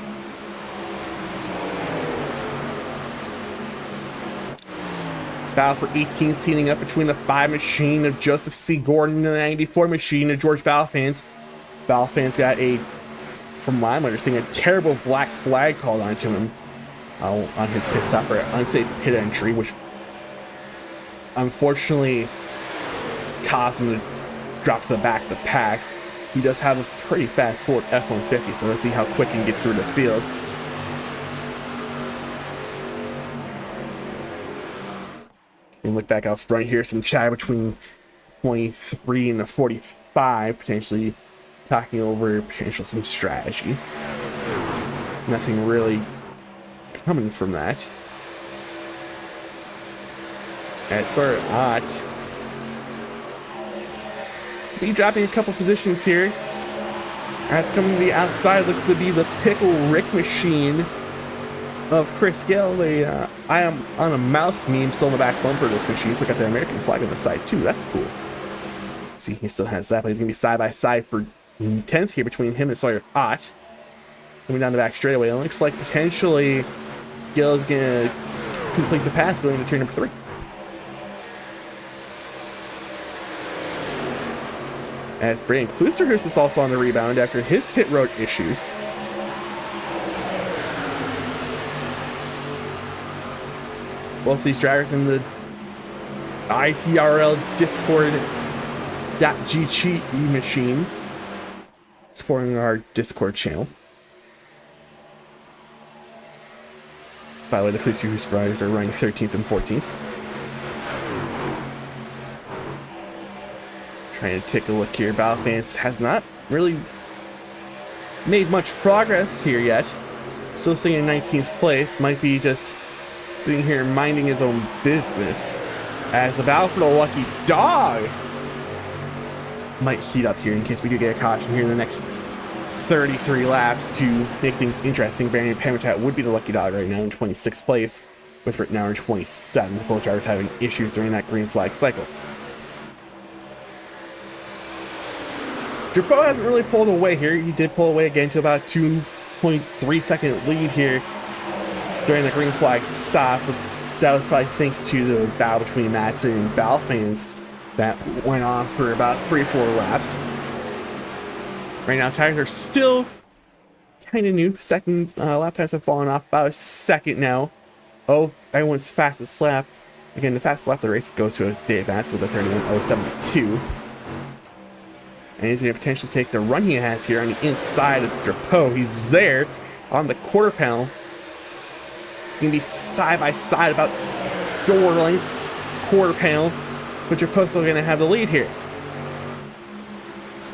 Battle for 18 seating up between the 5 machine of Joseph C. Gordon and the 94 machine of George Balfans. Balfans got from what I'm understanding, a terrible black flag called onto him on his pit stop for unsafe pit entry, which unfortunately caused him to drop to the back of the pack. He does have a pretty fast Ford F-150, so let's see how quick he can get through the field. And look back out front here, some chat between 23 and the 45, potentially talking over some strategy. Nothing really coming from that. That's sort of odd. Be dropping a couple positions here. As coming to the outside looks to be the Pickle Rick machine of Chris Gill. I am on a mouse meme still in the back bumper of this machine. So got the American flag on the side too. That's cool. See, he still has that, but he's gonna be side by side for 10th here between him and Sawyer Ott. Coming down the back straightaway. It looks like potentially Gill is gonna complete the pass going to turn number 3. As Brandon Klusterhurst is also on the rebound after his pit road issues. Both these drivers in the ITRL Discord.gche machine supporting our Discord channel. By the way, the Klusterhurst riders are running 13th and 14th. Trying to take a look here. Balfans has not really made much progress here yet. Still sitting in 19th place. Might be just sitting here minding his own business. As the battle for the lucky dog might heat up here in case we do get a caution here in the next 33 laps to make things interesting. Brandon Pamitat would be the lucky dog right now in 26th place, with Rick now in 27th. Both drivers having issues during that green flag cycle. Drapeau hasn't really pulled away here. He did pull away again to about 2.3 second lead here during the green flag stop. But that was probably thanks to the battle between Matson and Balfans that went on for about 3-4 laps. Right now, tires are still kind of new. Second lap times have fallen off about a second now. Oh, everyone's fastest lap. Again, the fastest lap of the race goes to Dave Matson with a 31.072. And he's going to potentially take the run he has here on the inside of Drapeau. He's there on the quarter panel. It's going to be side by side about door length, quarter panel. But Drapeau's still going to have the lead here.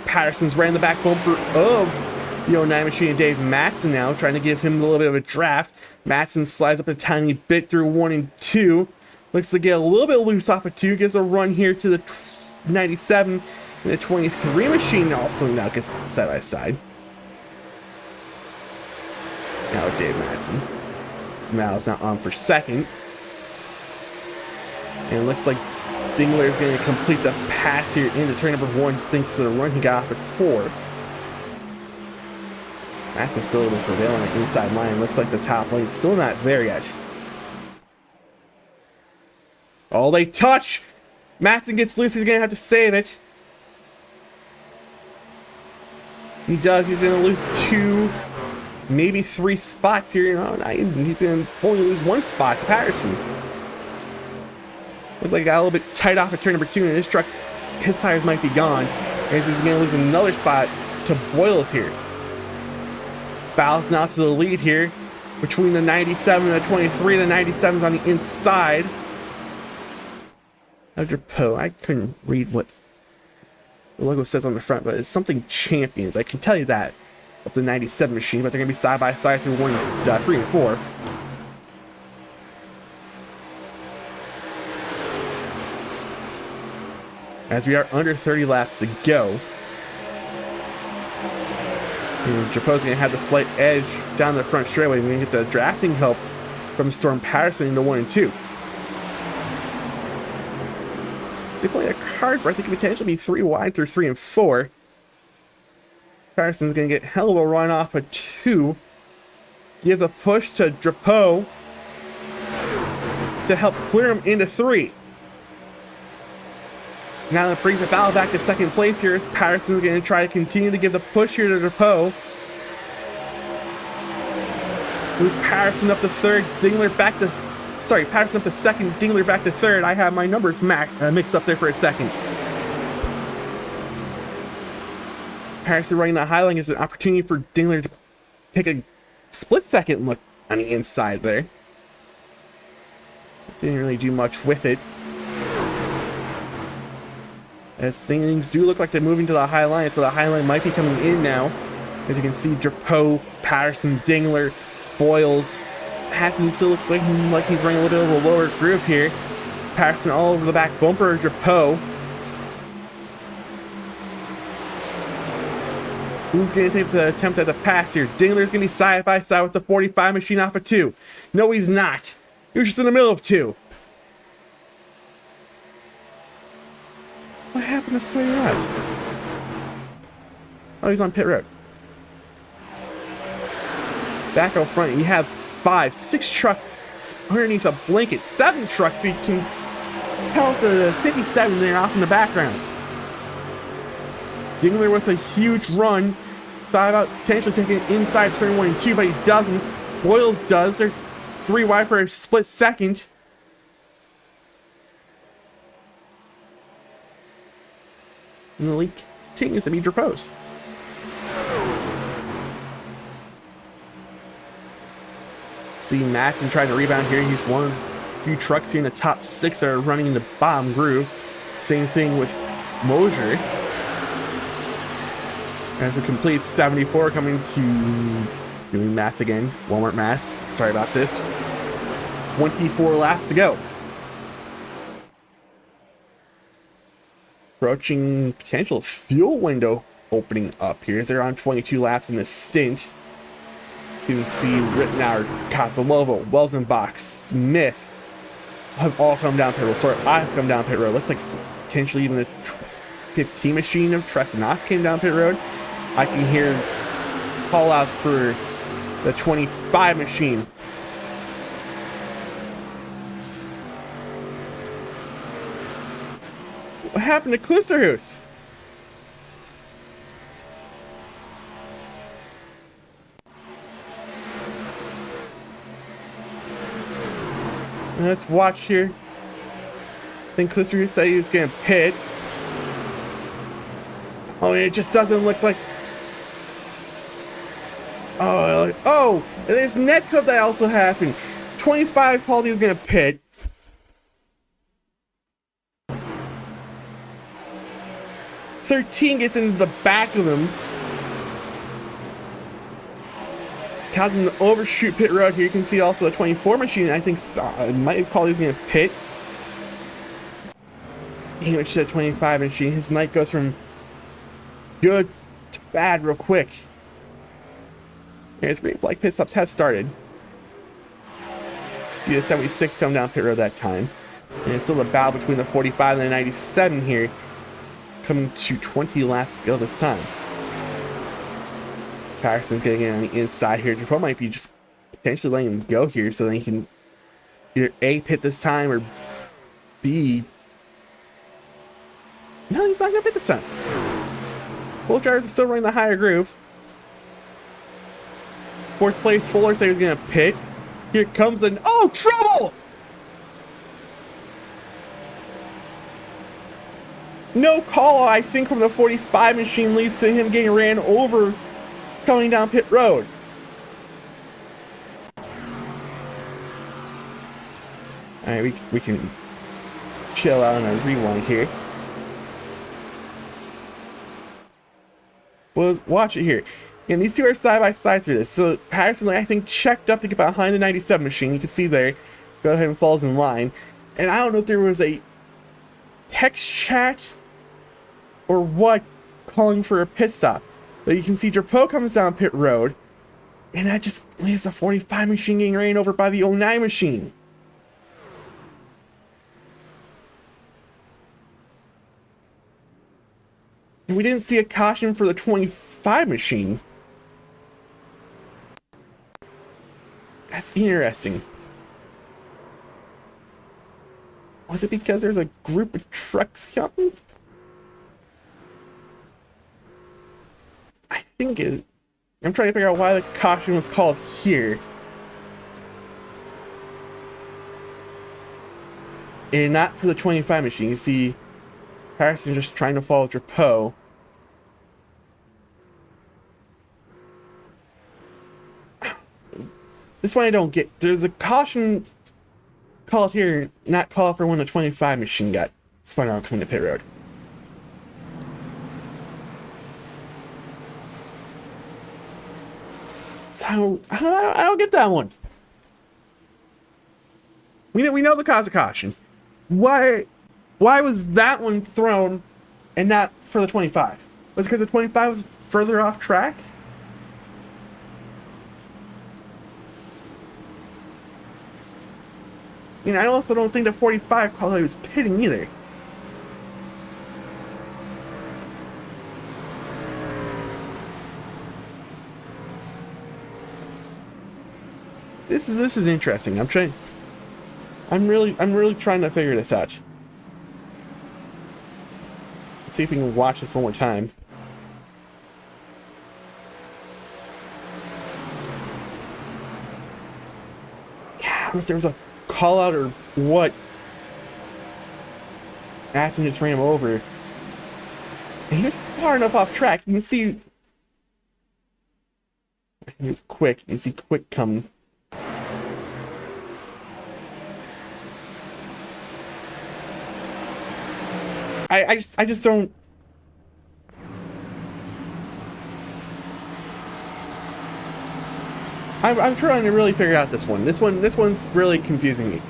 Patterson's right in the back bumper of the 09 machine and Dave Matson now, trying to give him a little bit of a draft. Matson slides up a tiny bit through 1 and 2. Looks to get a little bit loose off of 2. Gives a run here to the 97. And the 23 machine also now gets side by side. Now with Dave Matson. Smal's not on for second. And it looks like Dingler is going to complete the pass here into turn number 1 thanks to the run he got off at 4. Matson's still able to prevail on the inside line. Looks like the top lane's still not there yet. Oh, they touch! Matson gets loose. He's going to have to save it. He does. He's going to lose 2, maybe 3 spots here. No, he's going to only lose 1 spot to Patterson. Looked like he got a little bit tight off at turn number 2, and this truck, his tires might be gone. And he's going to lose another spot to Boyles here. Bows now to the lead here between the 97 and the 23. The 97's on the inside. Drapeau, I couldn't read what the logo says on the front, but it's something Champions. I can tell you that of the 97 machine, but they're going to be side by side through 3 and 4. As we are under 30 laps to go. And Drapeau's going to have the slight edge down the front straightaway. We're going to get the drafting help from Storm Patterson into 1 and 2. They play a card where I think it could potentially be 3 wide through 3 and 4. Patterson's going to get hell of a run off a 2. Give the push to Drapeau to help clear him into 3. Now that brings the battle back to second place here as Patterson's going to try to continue to give the push here to Drapeau. Move Patterson up to third, Dingler back to... Sorry, Patterson up to second, Dingler back to third. I have my numbers mixed up there for a second. Patterson running the high line is an opportunity for Dingler to take a split-second look on the inside there. Didn't really do much with it. As things do look like they're moving to the high line, so the high line might be coming in now. As you can see, Drapeau, Patterson, Dingler, Boyles. Patterson still looks like he's running a little bit of a lower group here. Patterson all over the back bumper of Drapeau. Who's going to take the attempt at the pass here? Dingler's going to be side by side with the 45 machine off of 2. No, he's not. He was just in the middle of 2. What happened to Sway Rod? Oh, he's on pit road. Back out front, you have 5, 6 trucks underneath a blanket. 7 trucks. We can count the 57 there off in the background. Dingler with a huge run. Thought about potentially taking inside turn 1 and 2, but he doesn't. Boyles does. They're 3 wide for a split second. And the lead continues to be Drapeau's. See Madsen trying to rebound here. He's won a few trucks here in the top 6 that are running in the bottom groove. Same thing with Mosier. As we complete 74, coming to doing math again. Walmart math. Sorry about this. 24 laps to go. Approaching potential fuel window opening up here as they're on 22 laps in this stint. You can see Rittenauer, Casalova, Welsenbach, Smith have all come down pit road. Sorry, Oz come down pit road. Looks like potentially even the 15 machine of Tresinas came down pit road. I can hear call outs for the 25 machine. What happened to Klusterhuis? Let's watch here. I think Klusterhuis said he was going to pit. Oh, it just doesn't look like... Oh, and there's net code that also happened. 25 called he was going to pit. $13 gets into the back of him. Causing him to overshoot pit road here. You can see also the 24 machine. I think might have called he was going to pit. He went to the 25 machine. His night goes from good to bad real quick. Here's green flag pit stops have started. See the 76 come down pit road that time. And it's still a battle between the 45 and the 97 here. Coming to 20 laps to go this time. Patterson's getting in on the inside here. Drapeau might be just potentially letting him go here so that he can either A, pit this time, or B... No, he's not going to pit this time. Both drivers are still running the higher groove. 4th place, Fuller said he was going to pit. Here comes an... Oh, trouble! No call, I think, from the 45 machine leads to him getting ran over coming down pit road. Alright, we can chill out on a rewind here. Well, watch it here. And these two are side by side through this. So Patterson, I think, checked up to get behind the 97 machine. You can see there. Go ahead and falls in line. And I don't know if there was a text chat or what calling for a pit stop. But you can see Drapeau comes down pit road. And that just leaves the 45 machine getting ran over by the 09 machine. And we didn't see a caution for the 25 machine. That's interesting. Was it because there's a group of trucks coming? I think it. I'm trying to figure out why the caution was called here. And not for the 25 machine. You see Patterson just trying to follow Drapeau. This one I don't get. There's a caution called here, not called for when the 25 machine got spun out coming to pit road. So I don't get that one. We know the cause of caution. Why was that one thrown and not for the 25? Was it because the 25 was further off track? You know, I also don't think the 45 probably was pitting either. This is interesting. I'm really trying to figure this out. Let's see if we can watch this one more time. Yeah, I don't know if there was a call out or what. Aston just ran him over. And he was far enough off track. You can see. He was quick. You can see Quick coming. I just don't. I'm trying to really figure out this one. This one's really confusing me.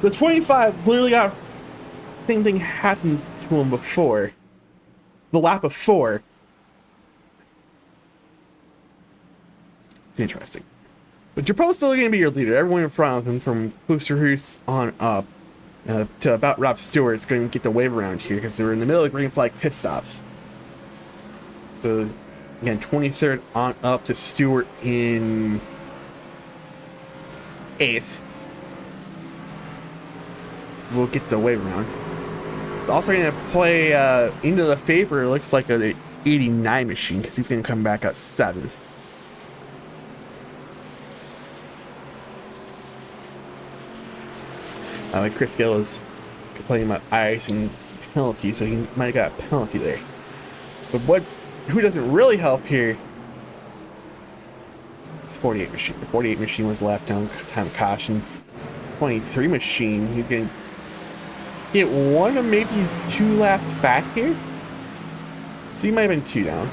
The 25 literally got the same thing happened to him before. The lap before. It's interesting. But Drapeau's still going to be your leader. Everyone in front of him, from Hoosterhoos on up to about Rob Stewart, is going to get the wave around here because they were in the middle of green flag pit stops. So again, 23rd on up to Stewart in 8th. We'll get the wave around. It's also going to play into the favor. It looks like an 89 machine because he's going to come back at 7th. Like Chris Gill is complaining about icing penalty, so he might have got a penalty there. But who doesn't really help here? It's 48 machine. The 48 machine was lapped down, time of caution. 23 machine, he's going to get one of maybe his 2 laps back here. So he might have been 2 down.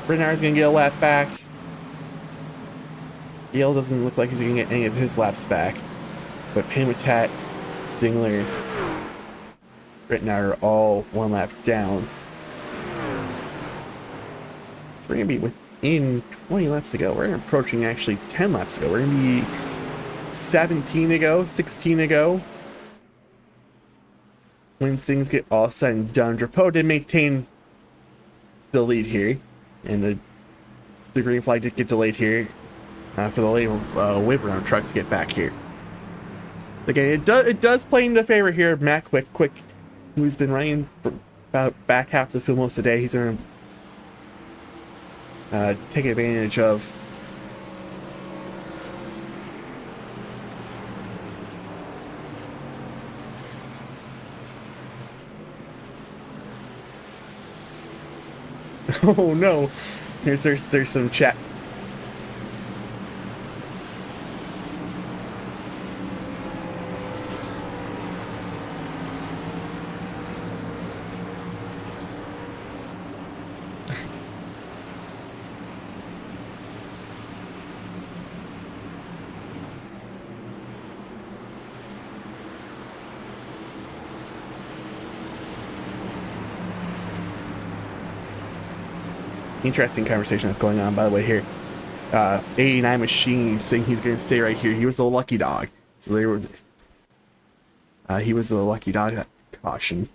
Bernard's going to get a lap back. Yale doesn't look like he's going to get any of his laps back. But Pamatat, Dingler, Rittenauer are all 1 lap down. So we're going to be within 20 laps to go. We're approaching actually 10 laps to go. We're going to be 17 to go, 16 to go. When things get all said and done, Drapeau did maintain the lead here. And the green flag did get delayed here for the late wave around trucks to get back here. Again, it does play into favor here of Matt Quick, who's been running for about back half of the field most of the day. He's going to take advantage of oh no, there's some chat. Interesting conversation that's going on, by the way, here. 89 Machine saying he's going to stay right here. He was the lucky dog. So they were... he was the lucky dog that caution.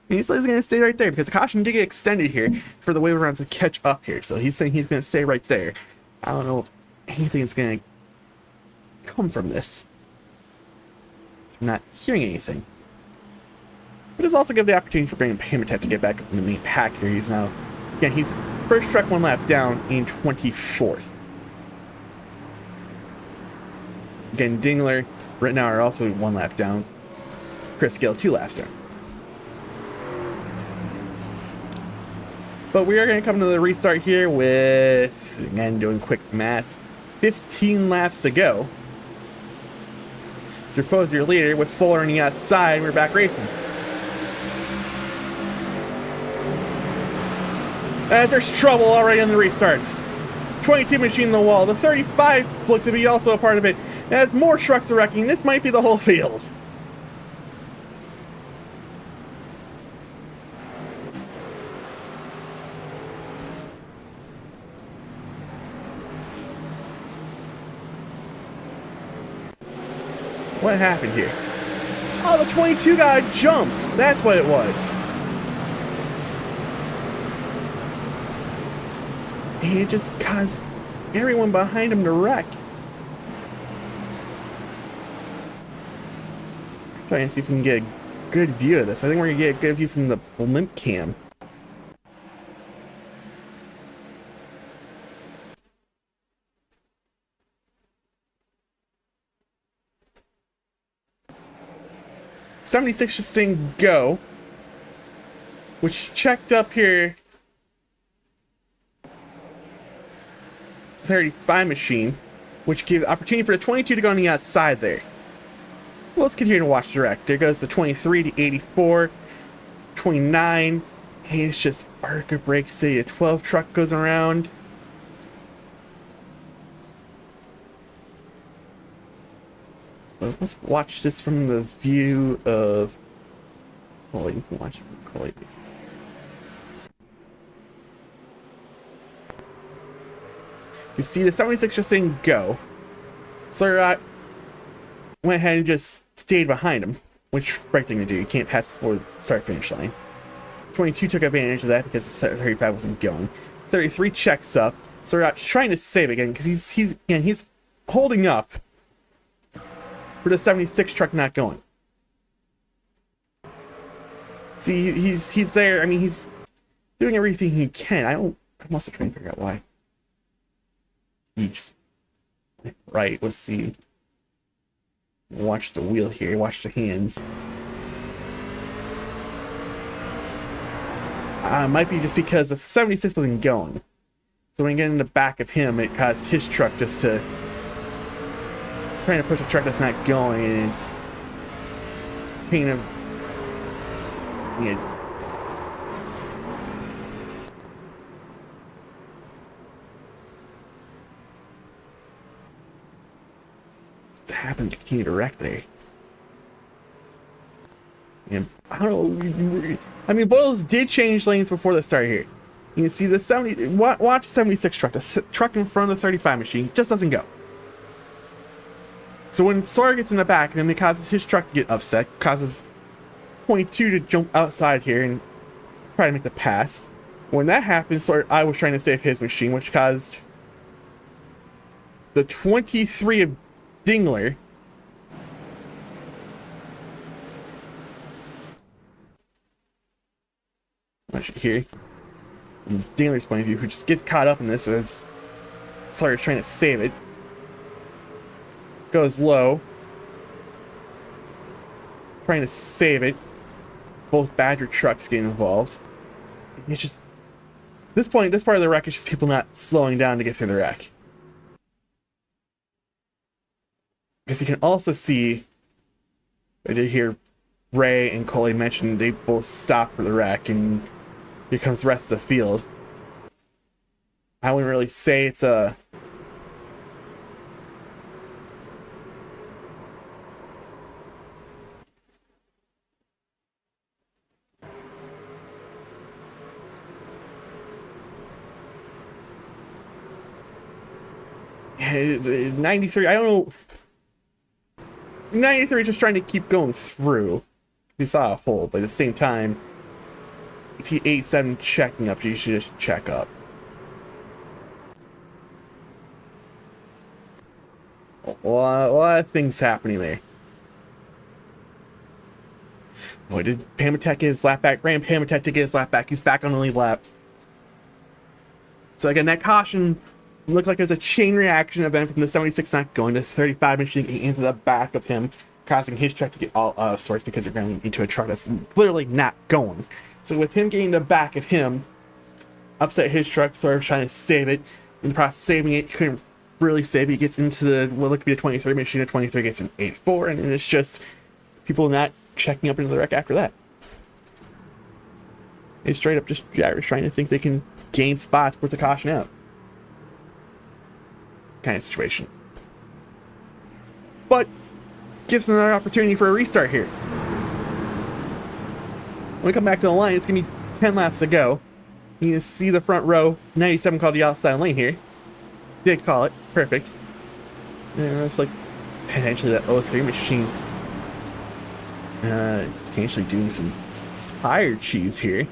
And he said he's going to stay right there because the caution did get extended here for the wave rounds to catch up here. So he's saying he's going to stay right there. I don't know if anything's going to come from this. I'm not hearing anything. But it's also give the opportunity for bringing Paymatech to get back in the main pack here. He's now... Again, he's first truck 1 lap down in 24th. Again, Dingler, right now are also 1 lap down. Chris Gill 2 laps down. But we are going to come to the restart here with, again, doing quick math, 15 laps to go. Propose your leader with Fuller on the outside. We're back racing. As there's trouble already on the restart. 22 machine in the wall. The 35 looked to be also a part of it. As more trucks are wrecking, this might be the whole field. What happened here? Oh, the 22 got a jump. That's what it was. And it just caused everyone behind him to wreck. Trying to see if we can get a good view of this. I think we're going to get a good view from the blimp cam. '76 just saying go, which checked up here. 35 machine, which gave the opportunity for the 22 to go on the outside there. Well, let's continue to watch the wreck. There goes the 23 to 84, 29. Hey, it's just Arca Break City. A 12 truck goes around. Well, let's watch this from the view of... Well, you can watch it from Coley. You see the 76 just saying go. Slurrot went ahead and just stayed behind him, which right thing to do. You can't pass before the start finish line. 22 took advantage of that because the 35 wasn't going. 33 checks up. Slurrot's trying to save again because he's holding up for the 76 truck not going. See, he's there. I mean, he's doing everything he can. I'm also trying to figure out why. He just went right. Let's see. Watch the wheel here. Watch the hands. Might be just because the 76 wasn't going. So when you get in the back of him, it caused his truck just to trying to push a truck that's not going, and it's kind of to happen to continue to wreck there. And I don't know. I mean, Boyles did change lanes before the start here. You can see the 70. Watch 76 truck. The truck in front of the 35 machine just doesn't go. So when Sawyer gets in the back, then it causes his truck to get upset. Causes 22 to jump outside here and try to make the pass. When that happens, Sawyer, I was trying to save his machine, which caused the 23 of Dingler here, from Dingler's point of view, who just gets caught up in this as Sawyer's trying to save it. Goes low, trying to save it. Both Badger trucks get involved. It's just this part of the wreck is just people not slowing down to get through the wreck. Because you can also see, I did hear Ray and Coley mention they both stopped for the wreck, and here comes the rest of the field. I wouldn't really say it's a... 93, I don't know. 93 just trying to keep going through. He saw a hole, but at the same time, you see 87 checking up, so you should just check up. A lot of things happening there. Boy, did Pamatech get his lap back? Ran Pamatech to get his lap back. He's back on the lead lap. So again, that caution looked like there's a chain reaction event from the 76 not going to 35 machine into the back of him, causing his truck to get all out of sorts because they're going into a truck that's literally not going. So with him getting the back of him, upset his truck, sort of trying to save it. In the process of saving it, he couldn't really save it. He gets into the what looked to be a 23 machine. A 23 gets an 84, and it's just people not checking up into the wreck after that. It's straight up just drivers trying to think they can gain spots, put the caution out. Kind of situation. But gives them another opportunity for a restart here. When we come back to the line, it's going to be 10 laps to go. You can see the front row. 97 called the outside lane here. Did call it. Perfect. And it looks like potentially that 03 machine is potentially doing some tire cheese here.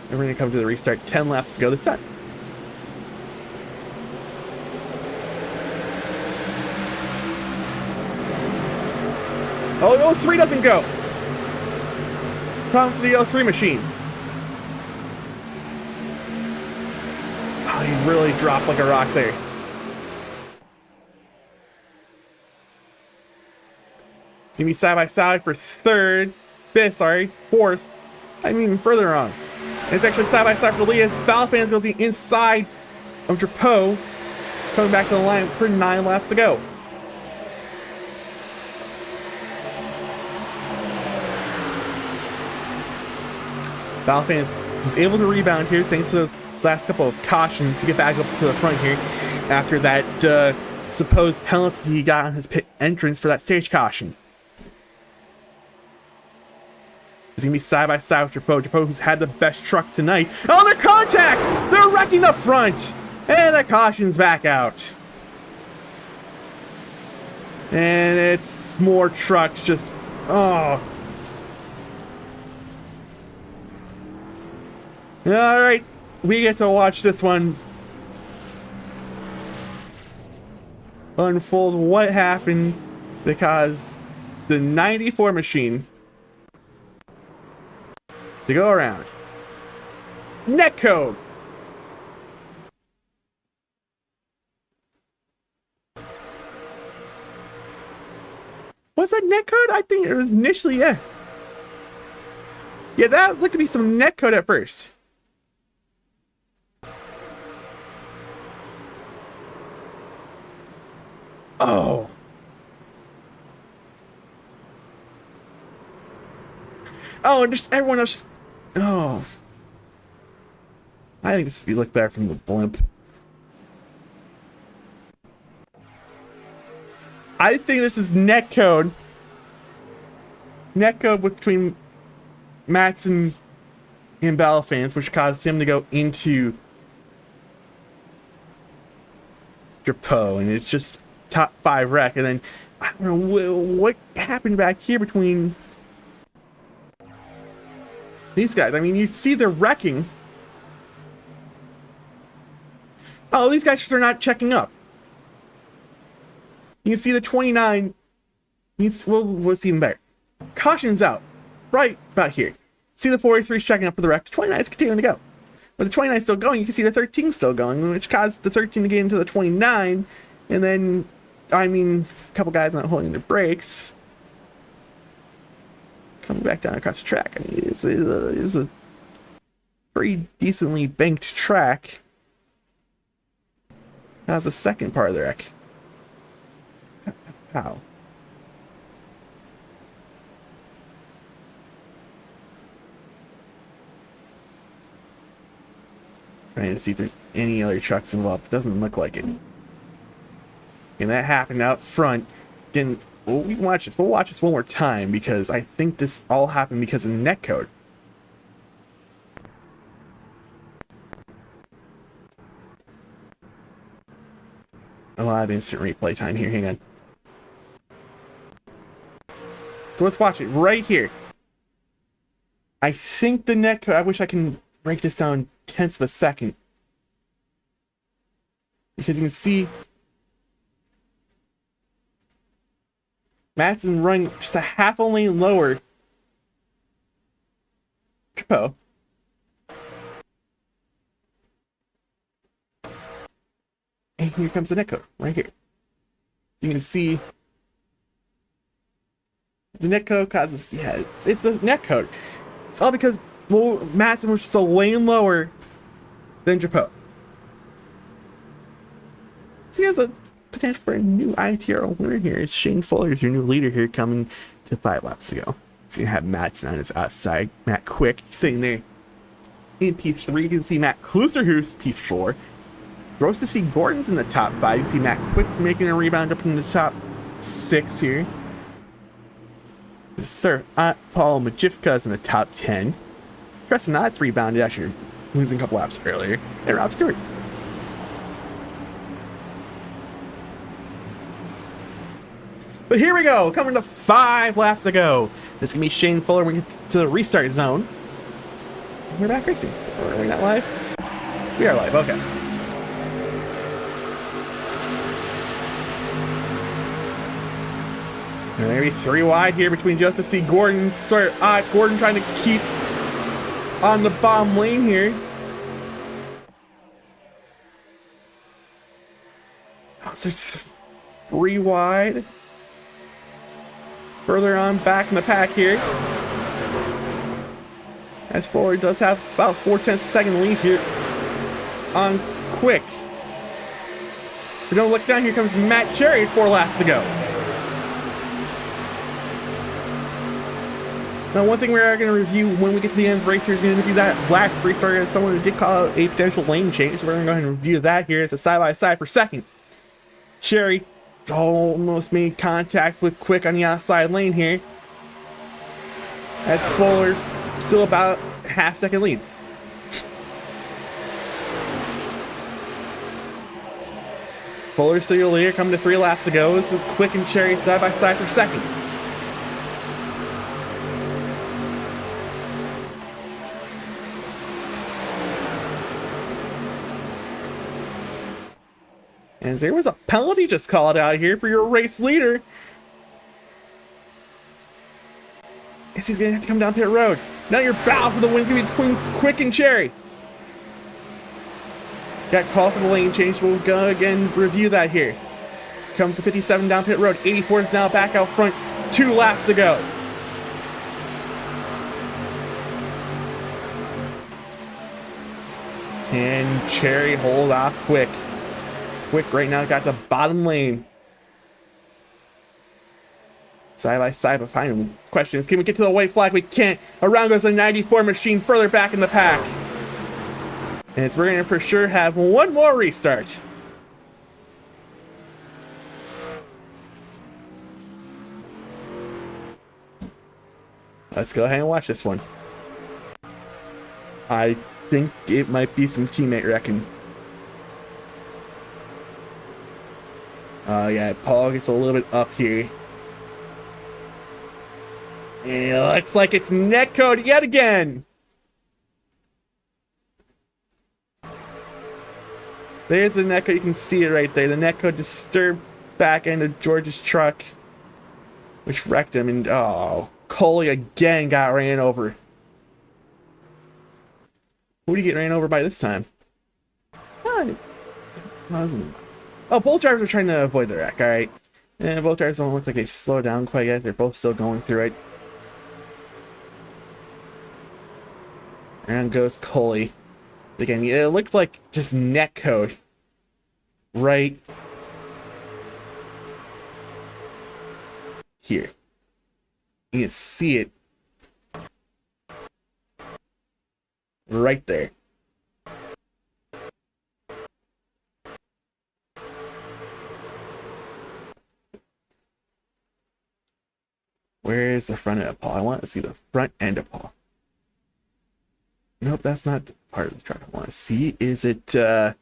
And we're going to come to the restart. 10 laps to go this time. Oh, 03 doesn't go. Problems with the 03 machine. Oh, he really dropped like a rock there. It's gonna be side by side for fourth. I'm even further on. It's actually side by side for the lead as Balfans goes the inside of Drapeau, coming back to the line for 9 laps to go. Balfans was able to rebound here thanks to those last couple of cautions to get back up to the front here after that supposed penalty he got on his pit entrance for that stage caution. It's going to be side by side with Drapeau. Drapeau, who's had the best truck tonight. Oh, they're contact! They're wrecking up front! And the caution's back out. And it's more trucks just... Oh. Alright, we get to watch this one unfold. What happened because the 94 machine to go around. Netcode. Was that netcode? I think it was initially, yeah. Yeah, that looked to be some netcode at first. Oh. Oh, and just everyone else just... Oh. I think this would be look better from the blimp. I think this is netcode. Netcode between Matson and Balfans, which caused him to go into Drapeau, and it's just top 5 wreck. And then I don't know what happened back here between these guys. I mean, you see they're wrecking. Oh, these guys just are not checking up. You can see the 29. Well, what's even better? Caution's out. Right about here. See the 43's checking up for the wreck. The 29 is continuing to go. But the 29 is still going. You can see the 13 still going, which caused the 13 to get into the 29. And then, I mean, a couple guys not holding their brakes. Coming back down across the track. I mean, it's a pretty decently banked track. That's the second part of the wreck. How? Trying to see if there's any other trucks involved. It doesn't look like it. And that happened out front. Then well, we can watch this. We'll watch this one more time because I think this all happened because of netcode. I'll have instant replay time here. Hang on. So let's watch it right here. I think the netcode, I wish I can break this down tenths of a second. Because you can see Madsen running just a half a lane lower. Chapeau. And here comes the netcode, right here. So you can see the netcode causes, yeah, it's a netcode. It's all because Madsen was just a lane lower than Chapeau. So he has a potential for a new ITRL winner here. It's Shane Fuller is your new leader here, coming to 5 laps to go. So you have Madsen on his outside, Matt Quick sitting there in P3. You can see Matt Klusser, who's P4. Joseph C. Gordon's in the top 5. You see Matt Quick's making a rebound up in the top 6 here. Sir Paul Majivka's in the top 10. Preston Knott's rebounded after losing a couple laps earlier. And Rob Stewart. But here we go, coming to 5 laps to go. This is going to be Shane Fuller when we get to the restart zone. We're back racing. Are we not live? We are live, okay. And maybe 3 wide here between Joseph C. Gordon. Sir Gordon trying to keep on the bottom lane here. Oh, so 3 wide. Further on back in the pack here. As Fuller does have about 4/10 of a second lead here on Quick. But don't look down, here comes Matt Cherry 4 laps to go. Now, one thing we are going to review when we get to the end of the race here is going to be that last restart, as someone did call out a potential lane change. We're going to go ahead and review that here as a side-by-side for second. Cherry almost made contact with Quick on the outside lane here. As Fuller still about half-second lead. Fuller still your leader, coming to 3 laps to go. This is Quick and Cherry side-by-side for second. And there was a penalty just called out here for your race leader. Yes, he's going to have to come down pit road. Now your battle for the win is going to be between Quick and Cherry. Got called for the lane change. We'll go again review that here. Comes the 57 down pit road. 84 is now back out front. 2 laps to go. Can Cherry hold off Quick? Quick right now got the bottom lane. Side by side behind him. Question is, can we get to the white flag? We can't. Around goes the 94 machine further back in the pack. And we're going to for sure have one more restart. Let's go ahead and watch this one. I think it might be some teammate wrecking. Yeah, Paul gets a little bit up here. And it looks like it's netcode yet again. There's the netcode, you can see it right there. The netcode disturbed back end of George's truck, which wrecked him, and oh, Coley again got ran over. Who did he get ran over by this time? Oh, both drivers are trying to avoid the wreck, alright. And both drivers don't look like they've slowed down quite yet. They're both still going through it. And goes Coley. Again, it looked like just netcode. Right here. You can see it. Right there. Where is the front end of Paul? I want to see the front end of Paul. Nope, that's not part of the truck I want to see. Is it the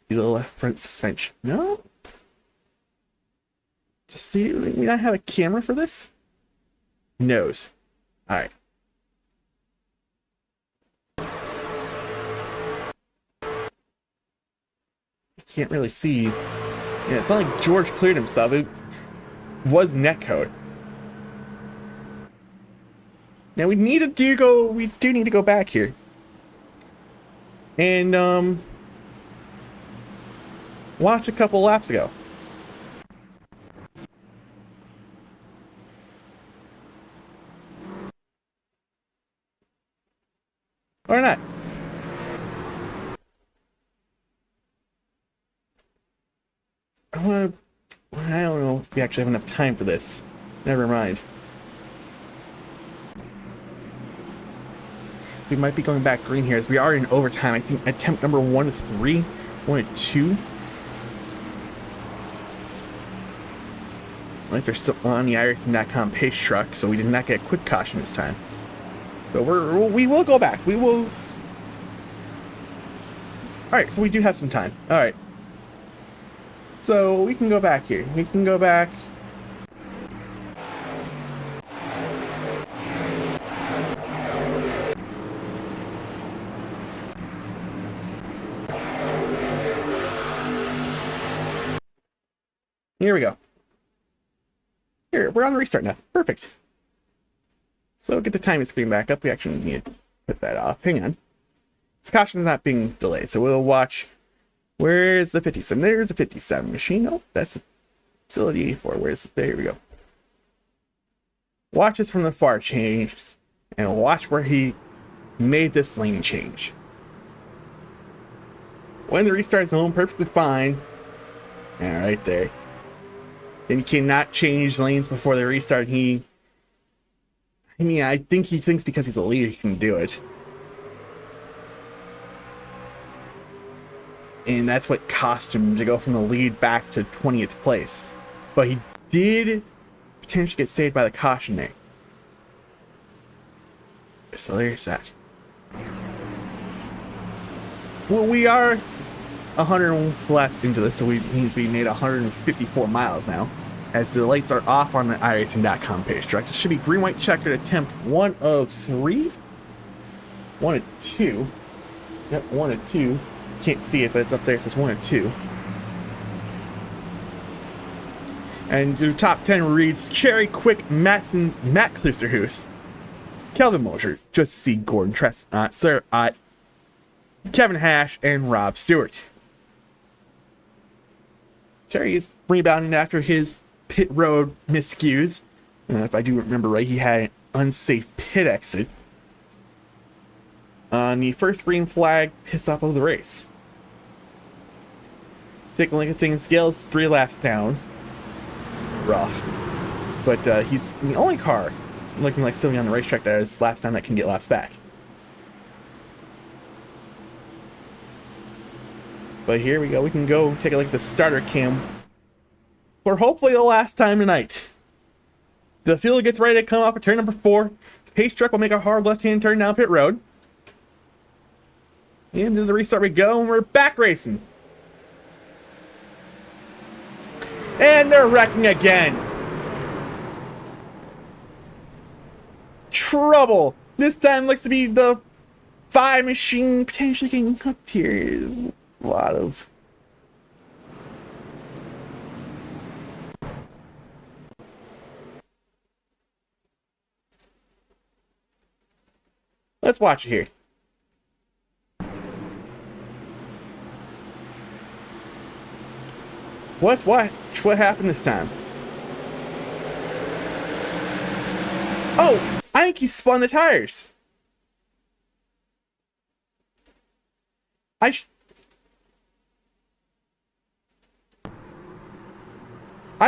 left front suspension? No? Just see, we not have a camera for this? Nose. Alright. Can't really see. Yeah, it's not like George cleared himself. It was netcode. Now we do need to go back here. And watch a couple laps ago. Or not. I don't know if we actually have enough time for this. Never mind. We might be going back green here as we are in overtime. I think attempt number 1 of 3, 1 of 2. Lights are still on the IRC.com pace truck, so we did not get a quick caution this time. But we will go back. We will. Alright, so we do have some time. Alright. So we can go back here. We can go back. Here we go. Here, we're on the restart now. Perfect. So get the timing screen back up. We actually need to put that off. Hang on. This caution's not being delayed, so we'll watch. Where's the 57? There's a 57 machine. Oh, that's facility 84. There we go. Watch this from the far change, and watch where he made this lane change. When the restart zone, perfectly fine. Yeah, right there. Then you cannot change lanes before the restart. I think he thinks because he's a leader he can do it. And that's what cost him to go from the lead back to 20th place. But he did potentially get saved by the caution there. So there's that. Well, we are 100 laps into this, so it means we made 154 miles now. As the lights are off on the iRacing.com page track. This should be green, white, checkered attempt 1 of 3. 1 of 2. Yep, 1 of 2. Can't see it, but it's up there. It says 1 of 2. And your top 10 reads Cherry, Quick, Matson, Matt Klusterhoos, Kelvin Mosier, Just C. Gordon Tress, Sir Kevin Hash, and Rob Stewart. Cherry is rebounding after his pit road miscues. If I do remember right, he had an unsafe pit exit on the first green flag piss off of the race. Taking a look at things, Gale's 3 laps down. Rough. But he's the only car looking like still on the racetrack that has laps down that can get laps back. But here we go. We can go take a look at the starter cam for hopefully the last time tonight. The field gets ready to come off at turn number 4. The pace truck will make a hard left-hand turn down pit road. Into the restart we go, and we're back racing. And they're wrecking again. Trouble. This time looks to be the 5 machine potentially getting hooked here. There's a lot of... Let's watch it here. What happened this time? Oh, I think he spun the tires. I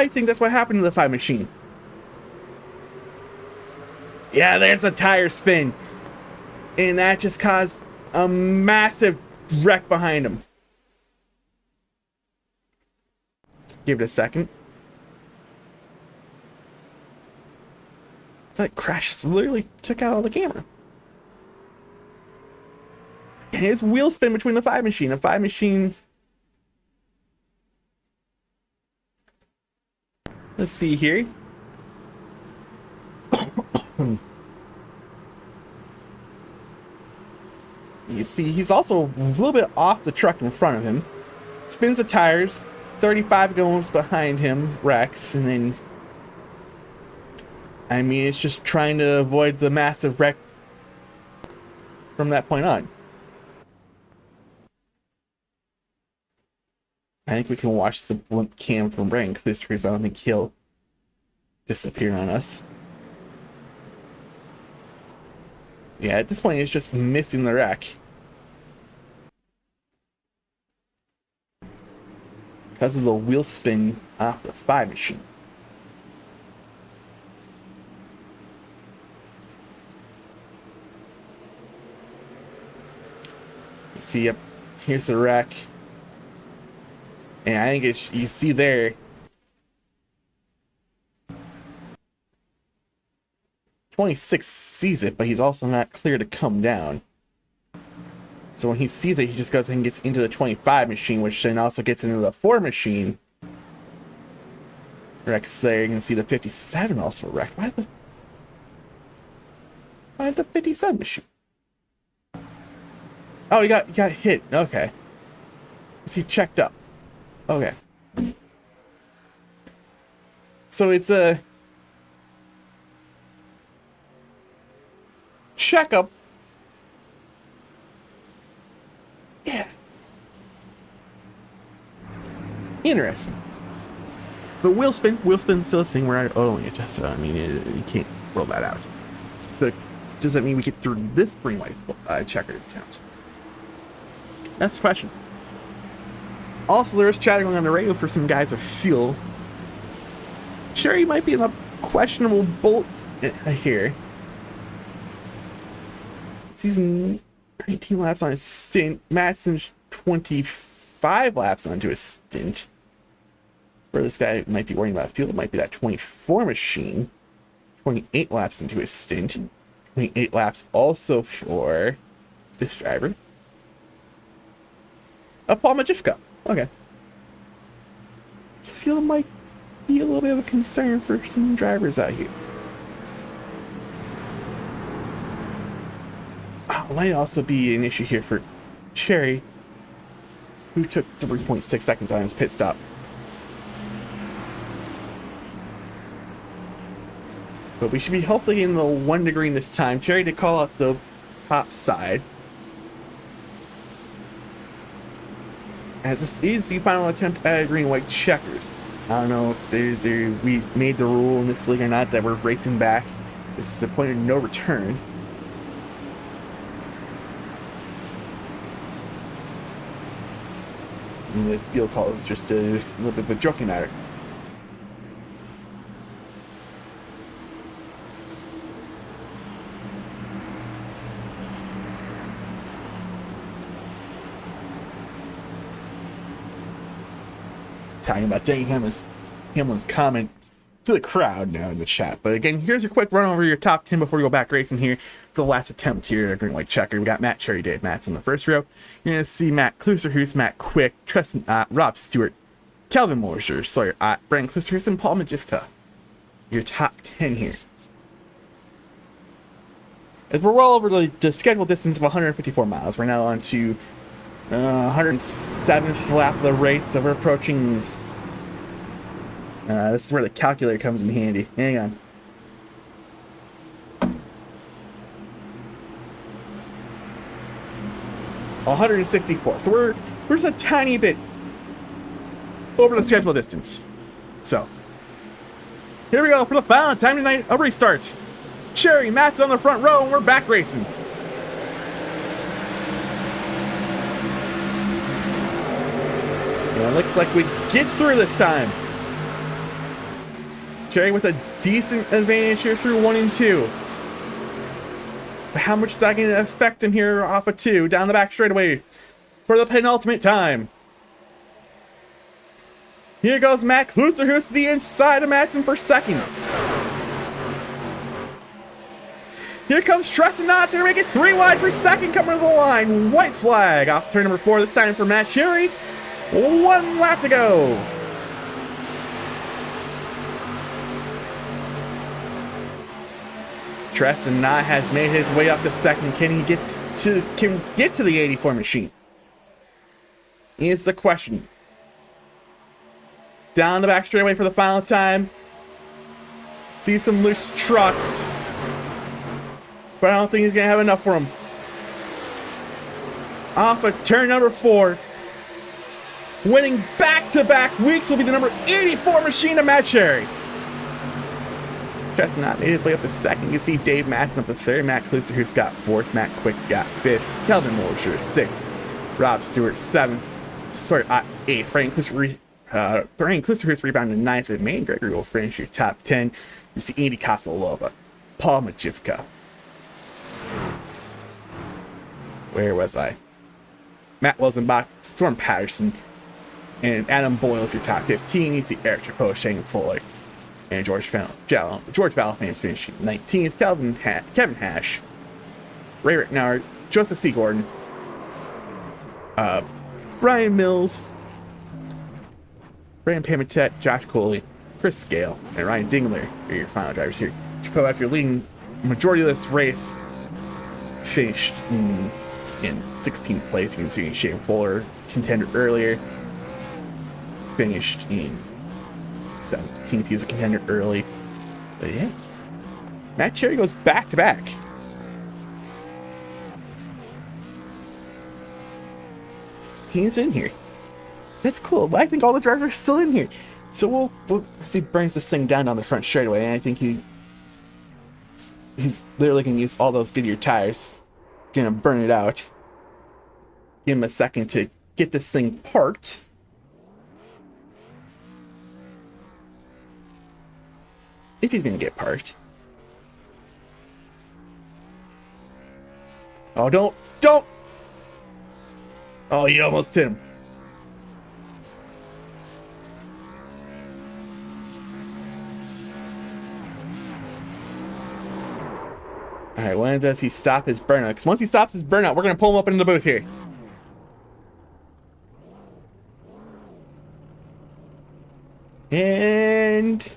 think that's what happened to the 5 machine. Yeah, there's a tire spin. And that just caused a massive wreck behind him. Give it a second. That crash just literally took out all the camera. And his wheel spin between the 5 machine. A 5 machine. Let's see here. You see, he's also a little bit off the truck in front of him. Spins the tires. 35 goes behind him, Rex, and then... I mean, it's just trying to avoid the massive wreck from that point on. I think we can watch the blimp cam from Brian Kluster, because I don't think he'll disappear on us. Yeah, at this point, it's just missing the wreck. Because of the wheel spin off the 5 machine. You see, yep, here's the wreck. And I think it's, you see there, 26 sees it, but he's also not clear to come down. So when he sees it, he just goes and gets into the 25 machine, which then also gets into the 4 machine. Wrecks there. You can see the 57 also wrecked. Why the 57 machine? Oh, he got hit. Okay. Is he checked up? Okay. So it's a checkup. Yeah. Interesting. But wheel spin's still a thing where I only adjust it. I mean, you can't roll that out. But does that mean we get through this green white checker attempt? That's the question. Also, there is chatter going on the radio for some guys of fuel. Sherry might be in a questionable bolt here. He's 19 laps on his stint. Madsen's 25 laps onto his stint. Where this guy might be worrying about fuel, it might be that 24 machine. 28 laps into his stint. 28 laps also for this driver. Paul Majivka. Okay. So fuel might be a little bit of a concern for some drivers out here. Might also be an issue here for Cherry, who took 3.6 seconds on his pit stop. But we should be hopefully in the 1 degree this time. Cherry did call out the top side. As this is the final attempt at a green white checkered. I don't know if we made the rule in this league or not that we're racing back. This is the point of no return. And the field call is just a little bit of a joking matter. Talking about Danny Hamlin's comment to the crowd now in the chat. But again, here's a quick run over your top 10 before we go back racing here for the last attempt here at Green White Checker. We got Matt Cherry, Dave Matz on the first row. You're going to see Matt Klusterhuis, Matt Quick, Tristan Ott, Rob Stewart, Kelvin Morsher, Sawyer Ott, Brian Klusterhuis, and Paul Majivka. Your top 10 here. As we're well over the scheduled distance of 154 miles, we're now on to 107th lap of the race, so we're approaching. This is where the calculator comes in handy. Hang on. $164. So we're just a tiny bit over the scheduled distance. So here we go for the final time tonight. A restart. Cherry, Matt's on the front row, and we're back racing. It looks like we get through this time. Cherry with a decent advantage here through 1 and 2. But how much is that going to affect him here off of 2 down the back straightaway for the penultimate time? Here goes Matt Klusterhuis to the inside of Madsen for second. Here comes Tristan Ott. They're making 3 wide for second coming to the line. White flag off turn number 4 this time for Matt Cherry. 1 lap to go. Treston Knott has made his way up to second. Can he get to the 84 machine? Here's the question. Down the back straightaway for the final time. See some loose trucks. But I don't think he's going to have enough for him. Off of turn number 4. Winning back-to-back weeks will be the number 84 machine of Matt Cherry. Treston Knott made his way up to second. You can see Dave Madsen up to third. Matt Klusterhu's got fourth. Matt Quick got fifth. Kelvin Mosher sixth. Rob Stewart seventh. Eighth. Brian Klusterhu's rebounded ninth. And Maine Gregory will finish your top 10. You see Andy Kosolova, Paul Majivka. Where was I? Matt Wilsenbach, Storm Patterson, and Adam Boyle's your top 15. You see Eric Chapeau, Shane Fuller, and George Balafans finishing 19th. Kevin Hash, Ray Ricknard, Joseph C. Gordon, Brian Mills, Brandon Pamichette, Josh Coley, Chris Scale, and Ryan Dingler are your final drivers here. Chapeau, after leading majority of this race, finished in 16th place. You can see Shane Fuller, contender earlier, finished in 17th. He was a contender early. But yeah, Matt Cherry goes back to back. He's in here. That's cool. I think all the drivers are still in here. So we'll see. Brings this thing down on the front straightaway, and I think he's literally gonna use all those Goodyear tires. Gonna burn it out. Give him a second to get this thing parked. If he's gonna get parked. Oh, don't! Oh, you almost hit him. Alright, when does he stop his burnout? Because once he stops his burnout, we're going to pull him up into the booth here. And...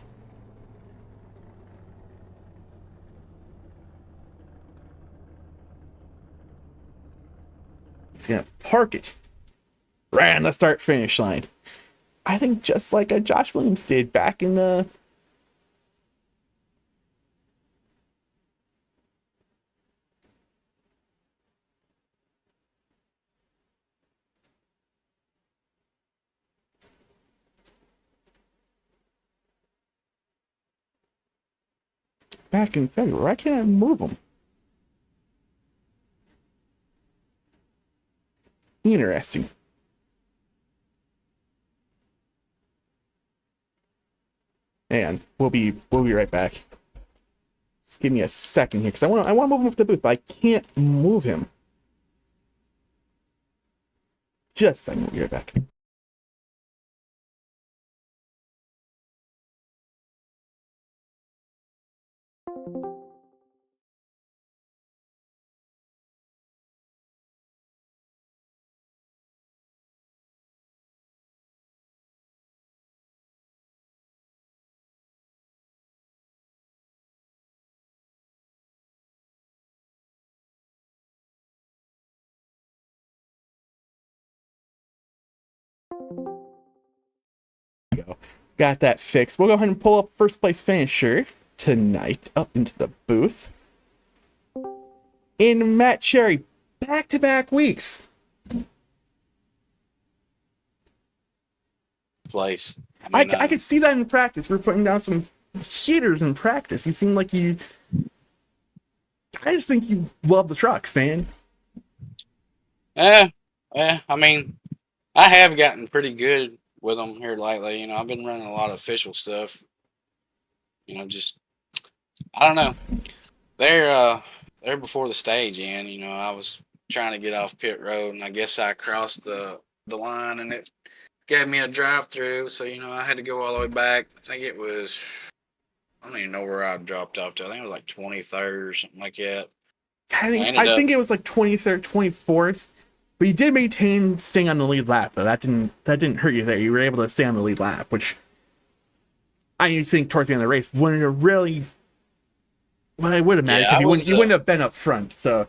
he's going to park it right on the start-finish line. I think just like Josh Williams did back in the... back in February. Why can't I move them? Interesting. And we'll be right back. Just give me a second here, because I want to move him up to the booth, but I can't move him. Just a second, we'll be right back. Go. Got that fixed. We'll go ahead and pull up first place finisher tonight up into the booth. In Matt Cherry, back-to-back weeks. Place. I could see that in practice. We're putting down some heaters in practice. You seem like I just think you love the trucks, man. Yeah. I mean, I have gotten pretty good with them here lately. You know, I've been running a lot of official stuff. You know, just I don't know. They're before the stage end. You know, I was trying to get off pit road, and I guess I crossed the line, and it gave me a drive-through. So you know, I had to go all the way back. I think it was. I don't even know where I dropped off to. I think it was like 23rd or something like that. I think it was like 23rd, 24th. But you did maintain staying on the lead lap, though. That didn't hurt you there. You were able to stay on the lead lap, which I think towards the end of the race, when it really Well, I would imagine Yeah, because I was. you wouldn't have been up front. So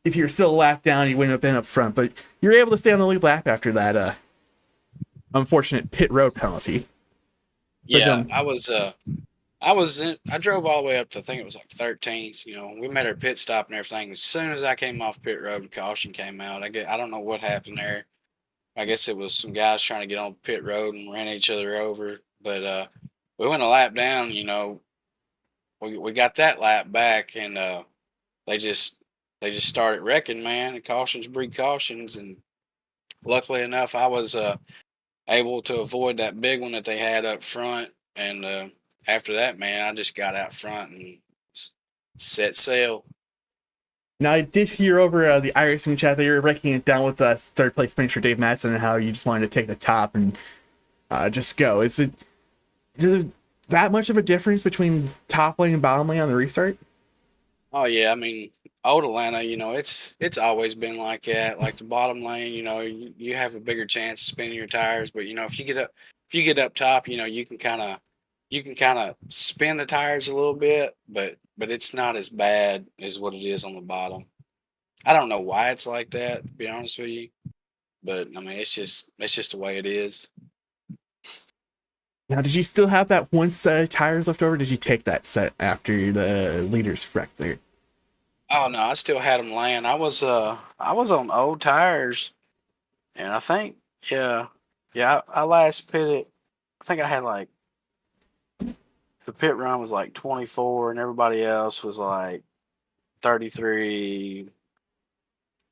if you're still a lap down, you wouldn't have been up front. But you're able to stay on the lead lap after that unfortunate pit road penalty. But Yeah, I was. I drove all the way up to, I think it was like 13th. You know, we made our pit stop and everything. As soon as I came off pit road and caution came out, I don't know what happened there. I guess it was some guys trying to get on pit road and ran each other over. But we went a lap down. You know, we got that lap back, and they just started wrecking, man. And cautions breed cautions, and luckily enough, I was able to avoid that big one that they had up front. And after that, man, I just got out front and set sail. now I did hear over the iRacing chat that you were breaking it down with third place finisher Dave Madsen and how you just wanted to take the top and just go. Is it that much of a difference between top lane and bottom lane on the restart? Oh yeah, I mean, old Atlanta, you know, it's always been like that. Like the bottom lane, you know, you have a bigger chance of spinning your tires, but you know, if you get up top, you know, you can kind of spin the tires a little bit, but it's not as bad as what it is on the bottom. I don't know why it's like that, to be honest with you, but I mean, it's just the way it is. Now, did you still have that one set of tires left over? Or did you take that set after the leaders wrecked there? Oh no, I still had them laying. I was on old tires, and I think I last pitted. I think I had like the pit run was like 24, and everybody else was like 33.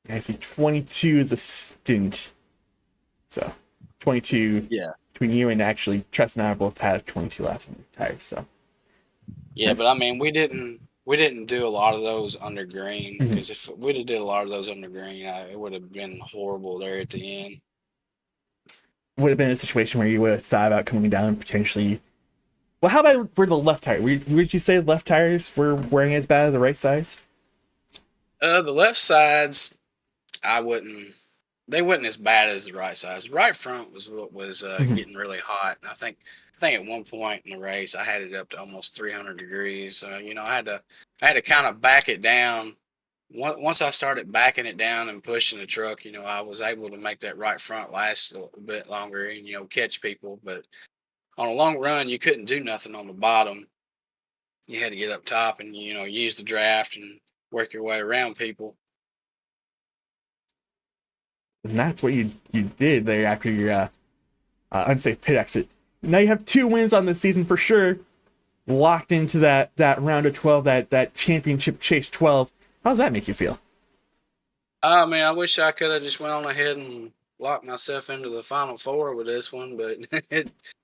I see 22 is a stint. So 22 Yeah, between you and actually Tress and I both had 22 laps on the tires. So yeah, but I mean, we didn't do a lot of those under green Mhm. because if we'd have did a lot of those under green, it would have been horrible there at the end. would have been a situation where you would have thought about coming down and potentially. Well, how about were the left tires? Would you say the left tires were wearing as bad as the right sides? The left sides, I wouldn't. They wasn't as bad as the right sides. The right front was what was Mhm. getting really hot, and I think at one point in the race I had it up to almost 300 degrees. You know, I had to kind of back it down. Once I started backing it down and pushing the truck, you know, I was able to make that right front last a little bit longer and you know catch people. But on a long run, you couldn't do nothing on the bottom. You had to get up top and you know use the draft and work your way around people. And that's what you did there after your unsafe pit exit. Now you have 2 wins on the season for sure, locked into that round of 12, that championship chase 12. How does that make you feel? I mean, I wish I could have just went on ahead and locked myself into the final four with this one, but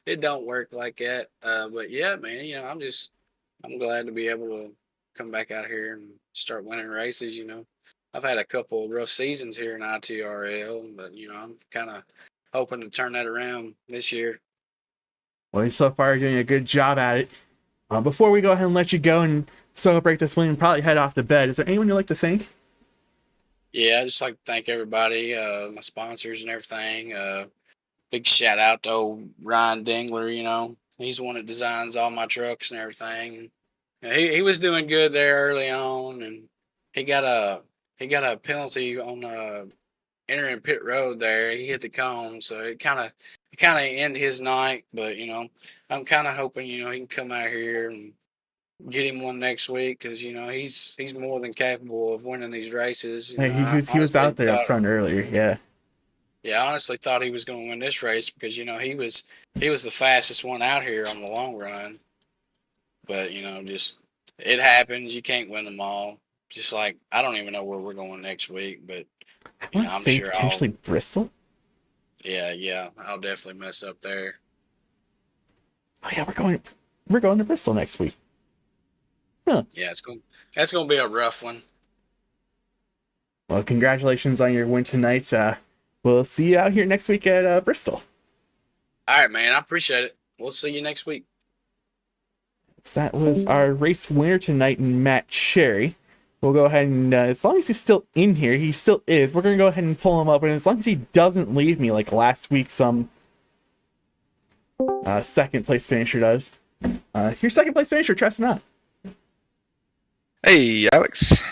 it don't work like that. But yeah, man, you know, I'm glad to be able to come back out here and start winning races. You know, I've had a couple of rough seasons here in ITRL, but you know, I'm kind of hoping to turn that around this year. Well, so far you're doing a good job at it. Before we go ahead and let you go and celebrate this win and probably head off to bed, is there anyone you'd like to thank? Yeah, I just like to thank everybody, my sponsors and everything. Big shout out to old Ryan Dingler. You know, he's the one that designs all my trucks and everything. Yeah, he was doing good there early on, and he got a penalty on entering pit road there. He hit the cone, so it kind of ended his night. But you know, I'm kind of hoping you know he can come out here and get him one next week because you know he's more than capable of winning these races. You Hey, know, he I was he was honestly out there up thought front earlier, yeah. yeah, I honestly thought he was going to win this race because you know he was the fastest one out here on the long run. But you know, just it happens. You can't win them all. Just like I don't even know where we're going next week, but I you want know, to I'm say sure potentially Bristol. I'll definitely mess up there. Oh yeah, we're going to Bristol next week. Huh. Yeah, that's going to be a rough one. Well, congratulations on your win tonight. We'll see you out here next week at Bristol. All right, man. I appreciate it. We'll see you next week. So that was our race winner tonight, Matt Cherry. We'll go ahead and, as long as he's still in here, he still is, we're going to go ahead and pull him up. And as long as he doesn't leave me like last week, some second place finisher does. Here's second place finisher, Tress not. Hey, Alex.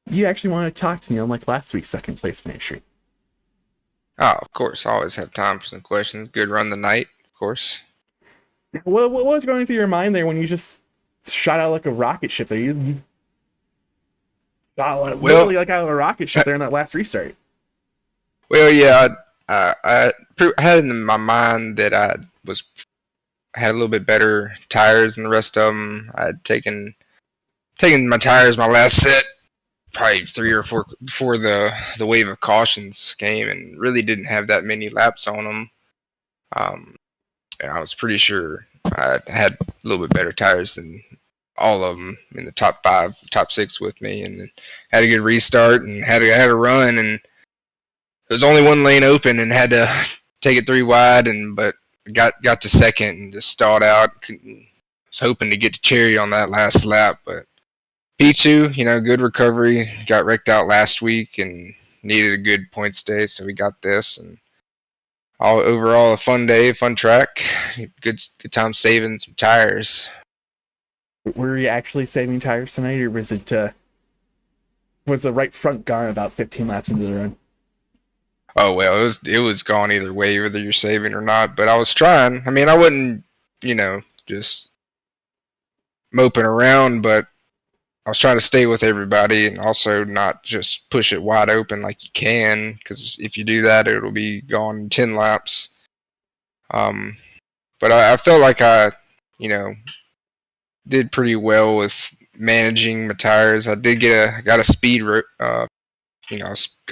You actually want to talk to me unlike last week's second place finisher. Oh, of course. I always have time for some questions. Good run the night, of course. What was going through your mind there when you just shot out like a rocket ship there? You shot literally like out of a rocket ship there in that last restart. Well, yeah. I had in my mind that I had a little bit better tires than the rest of them. I had taken my tires my last set, probably 3 or 4 before the wave of cautions came, and really didn't have that many laps on them. And I was pretty sure I had a little bit better tires than all of them in the top 5, top 6 with me, and had a good restart and had a run, and there was only one lane open and had to take it 3 wide, but got to second and just stalled out. Was hoping to get to Cherry on that last lap, but P2, good recovery. Got wrecked out last week and needed a good points day, so we got this. And overall, a fun day, fun track. Good time saving some tires. Were you actually saving tires tonight, or was it was the right front gone about 15 laps into the run? Oh well, it was gone either way, whether you're saving or not. But I was trying. I mean, I wasn't, just moping around, but I was trying to stay with everybody and also not just push it wide open like you can, because if you do that, it'll be gone in 10 laps. But I felt like I, did pretty well with managing my tires. I did got a speed, got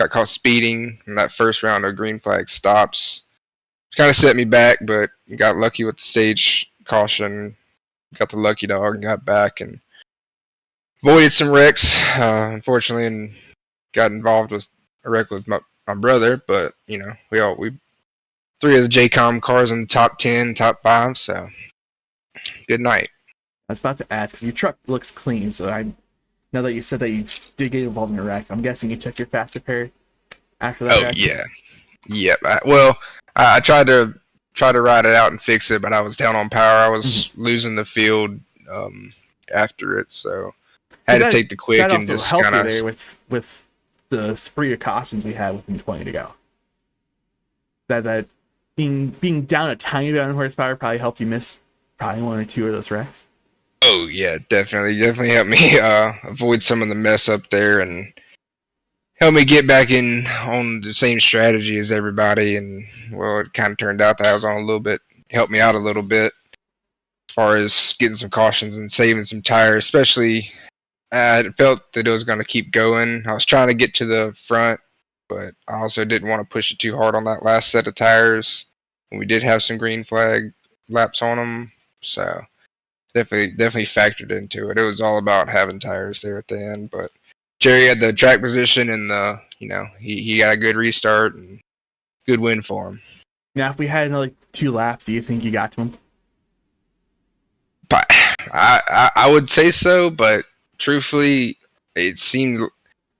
caught speeding in that first round of green flag stops. It kind of set me back, but got lucky with the stage caution. Got the lucky dog and got back and avoided some wrecks, unfortunately, and got involved with a wreck with my brother. But we 3 of the JCOM cars in the top 10, top 5. So good night. I was about to ask because your truck looks clean, so now that you said that you did get involved in a wreck, I'm guessing you took your fast repair after that. Oh wreck? yeah, yep. I tried to ride it out and fix it, but I was down on power. I was losing the field after it, so had to take the quick that and also just helped kind you of there with the spree of cautions we had within 20 to go. That being down a tiny bit on horsepower probably helped you miss probably 1 or 2 of those wrecks. Oh yeah, definitely helped me avoid some of the mess up there and helped me get back in on the same strategy as everybody. And well, it kind of turned out that I was on a little bit, helped me out a little bit as far as getting some cautions and saving some tires. Especially, I felt that it was going to keep going. I was trying to get to the front, but I also didn't want to push it too hard on that last set of tires. And we did have some green flag laps on them, so definitely factored into it. It was all about having tires there at the end. But Jerry had the track position and he got a good restart and good win for him. Now, if we had another 2 laps, do you think you got to him? But I would say so, but truthfully, it seemed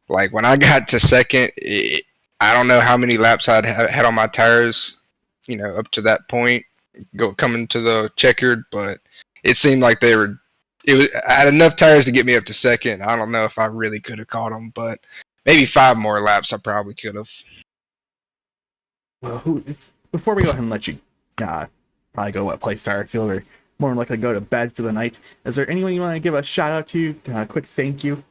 like when I got to second, I don't know how many laps I'd had on my tires, up to that point, coming to the checkered, but it seemed like I had enough tires to get me up to second. I don't know if I really could have caught them, but maybe 5 more laps I probably could have. Well, before we go ahead and let you probably go play Starfield or more likely go to bed for the night, is there anyone you want to give a shout out to? A quick thank you?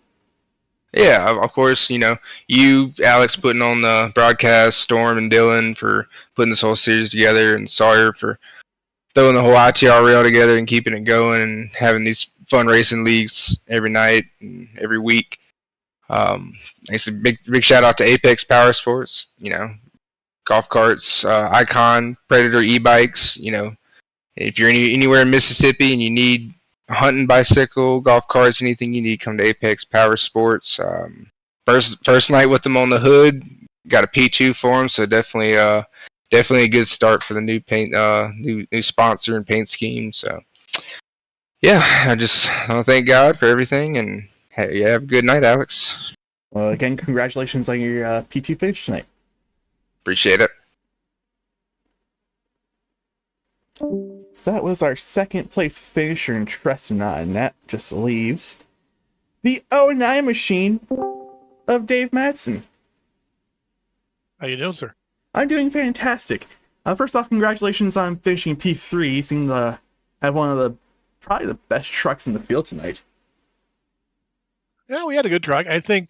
Yeah, of course, you, Alex, putting on the broadcast, Storm and Dylan for putting this whole series together, and Sawyer for throwing the whole ITRL together and keeping it going and having these fun racing leagues every night and every week. It's a big shout out to Apex Power Sports, golf carts, Icon, Predator e-bikes. If you're anywhere in Mississippi and you need a hunting bicycle, golf carts, anything you need, come to Apex Power Sports. First night with them on the hood, got a P2 for them, so definitely a good start for the new paint, new sponsor and paint scheme. So, yeah, I want to thank God for everything, and hey, have a good night, Alex. Well, again, congratulations on your P2 finish tonight. Appreciate it. So that was our second place finisher in Trestina, and that just leaves the '09 machine of Dave Matson. How you doing, sir? I'm doing fantastic. First off, congratulations on finishing P3. You seem to have one of probably the best trucks in the field tonight. Yeah, we had a good truck. I think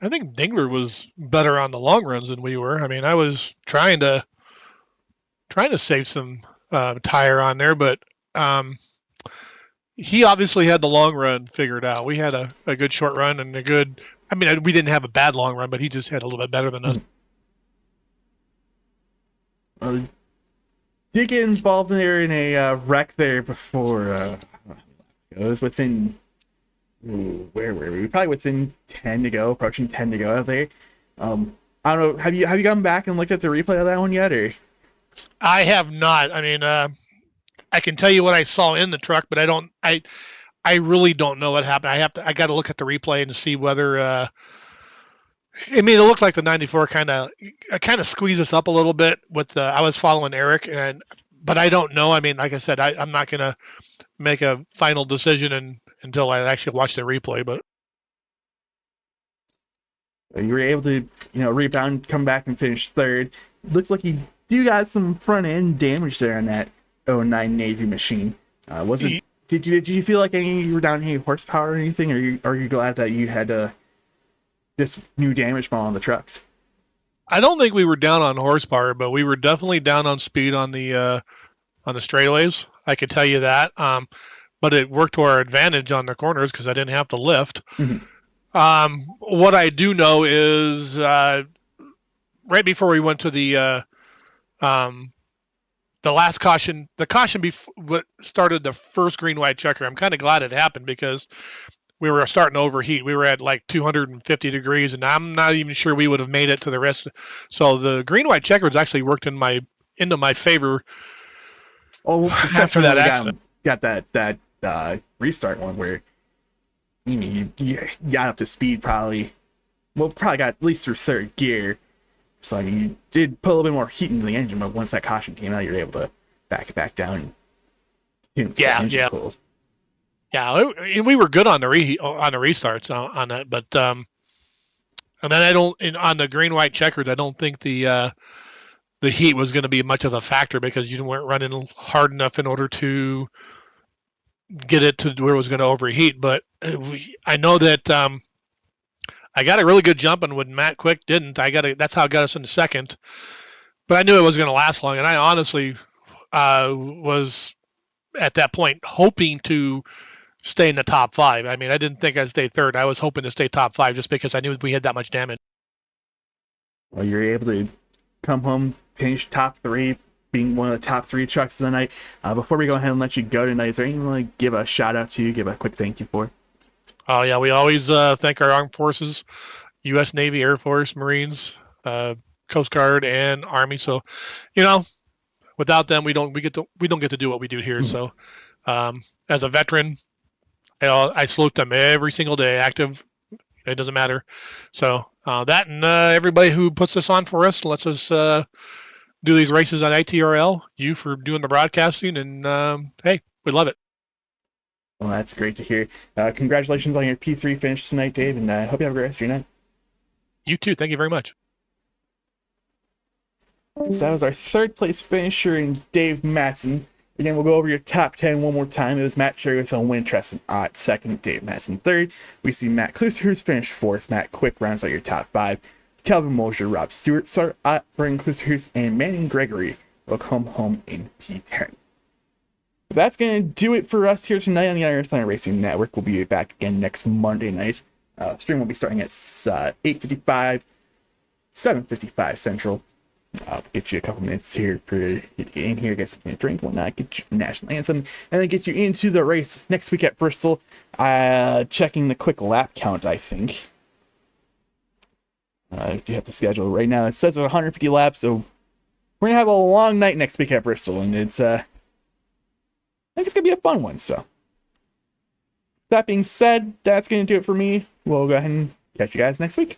Dingler was better on the long runs than we were. I mean, I was trying to save some tire on there, but he obviously had the long run figured out. We had a good short run and a good. I mean, we didn't have a bad long run, but he just had a little bit better than us. Did get involved in a wreck there before. It was within. Where were we? Probably within 10 to go, approaching 10 to go out there. I don't know. Have you gone back and looked at the replay of that one yet, or? I have not. I mean, I can tell you what I saw in the truck, but I really don't know what happened. I got to look at the replay and see whether. I mean, it looked like the 94 kind of squeezed us up a little bit with the. I was following Eric, but I don't know. I mean, like I said, I'm not gonna make a final decision until I actually watch the replay. But you were able to, rebound, come back, and finish third. Looks like you got some front end damage there on that '09 Navy machine. Was it? Did you feel like you were down any horsepower or anything? Or are you glad that you had this new damage ball on the trucks? I don't think we were down on horsepower, but we were definitely down on speed on the straightaways. I could tell you that. But it worked to our advantage on the corners because I didn't have to lift. Mm-hmm. What I do know is right before we went to the last caution, what started the first green-white checker. I'm kind of glad it happened because we were starting to overheat. We were at like 250 degrees, and I'm not even sure we would have made it to the rest. So the green-white checkers actually worked into my favor. Oh, after that accident, got that restart one where you got up to speed probably got at least through third gear. So you did put a little bit more heat into the engine, but once that caution came out, you were able to back it back down. Yeah. Cooled. Yeah, we were good on the restarts on that, but and then on the green white checkers, I don't think the heat was going to be much of a factor because you weren't running hard enough in order to get it to where it was going to overheat. But I know that I got a really good jump, and when Matt Quick didn't, that's how it got us in the second. But I knew it was going to last long, and I honestly was at that point hoping to stay in the top 5. I mean, I didn't think I'd stay third. I was hoping to stay top 5 just because I knew we had that much damage. Well, you're able to come home, finish top 3, being one of the top 3 trucks of the night. Before we go ahead and let you go tonight, is there anything you want to give a shout out to, give a quick thank you for? Oh, yeah, we always thank our armed forces, U.S. Navy, Air Force, Marines, Coast Guard, and Army. So, without them, we don't get to do what we do here. So, as a veteran, I salute them every single day, active. It doesn't matter. So that and everybody who puts this on for us, lets us do these races on ITRL. You for doing the broadcasting, and hey, we love it. Well, that's great to hear. Congratulations on your P3 finish tonight, Dave, and I hope you have a great rest of your night. You too. Thank you very much. So that was our third place finisher in Dave Matson. Again, we'll go over your top 10 one more time. It was Matt Cherry with Owen Wintress at second, Dave Matson third. We see Matt Kluser finished fourth. Matt Quick rounds out your top 5. Calvin Mosier, Rob Stewart, Brian Kluser, and Manning Gregory will come home in P10. That's going to do it for us here tonight on the Iron Thunder Racing Network. We'll be back again next Monday night. Stream will be starting at 8:55, 7:55 Central. I'll get you a couple minutes here for you to get in here, get something to drink, whatnot, get you the national anthem, and then get you into the race next week at Bristol. Checking the quick lap count, I think. You have to schedule right now. It says 150 laps, so we're gonna have a long night next week at Bristol, and I think it's gonna be a fun one. So, that being said, that's gonna do it for me. We'll go ahead and catch you guys next week.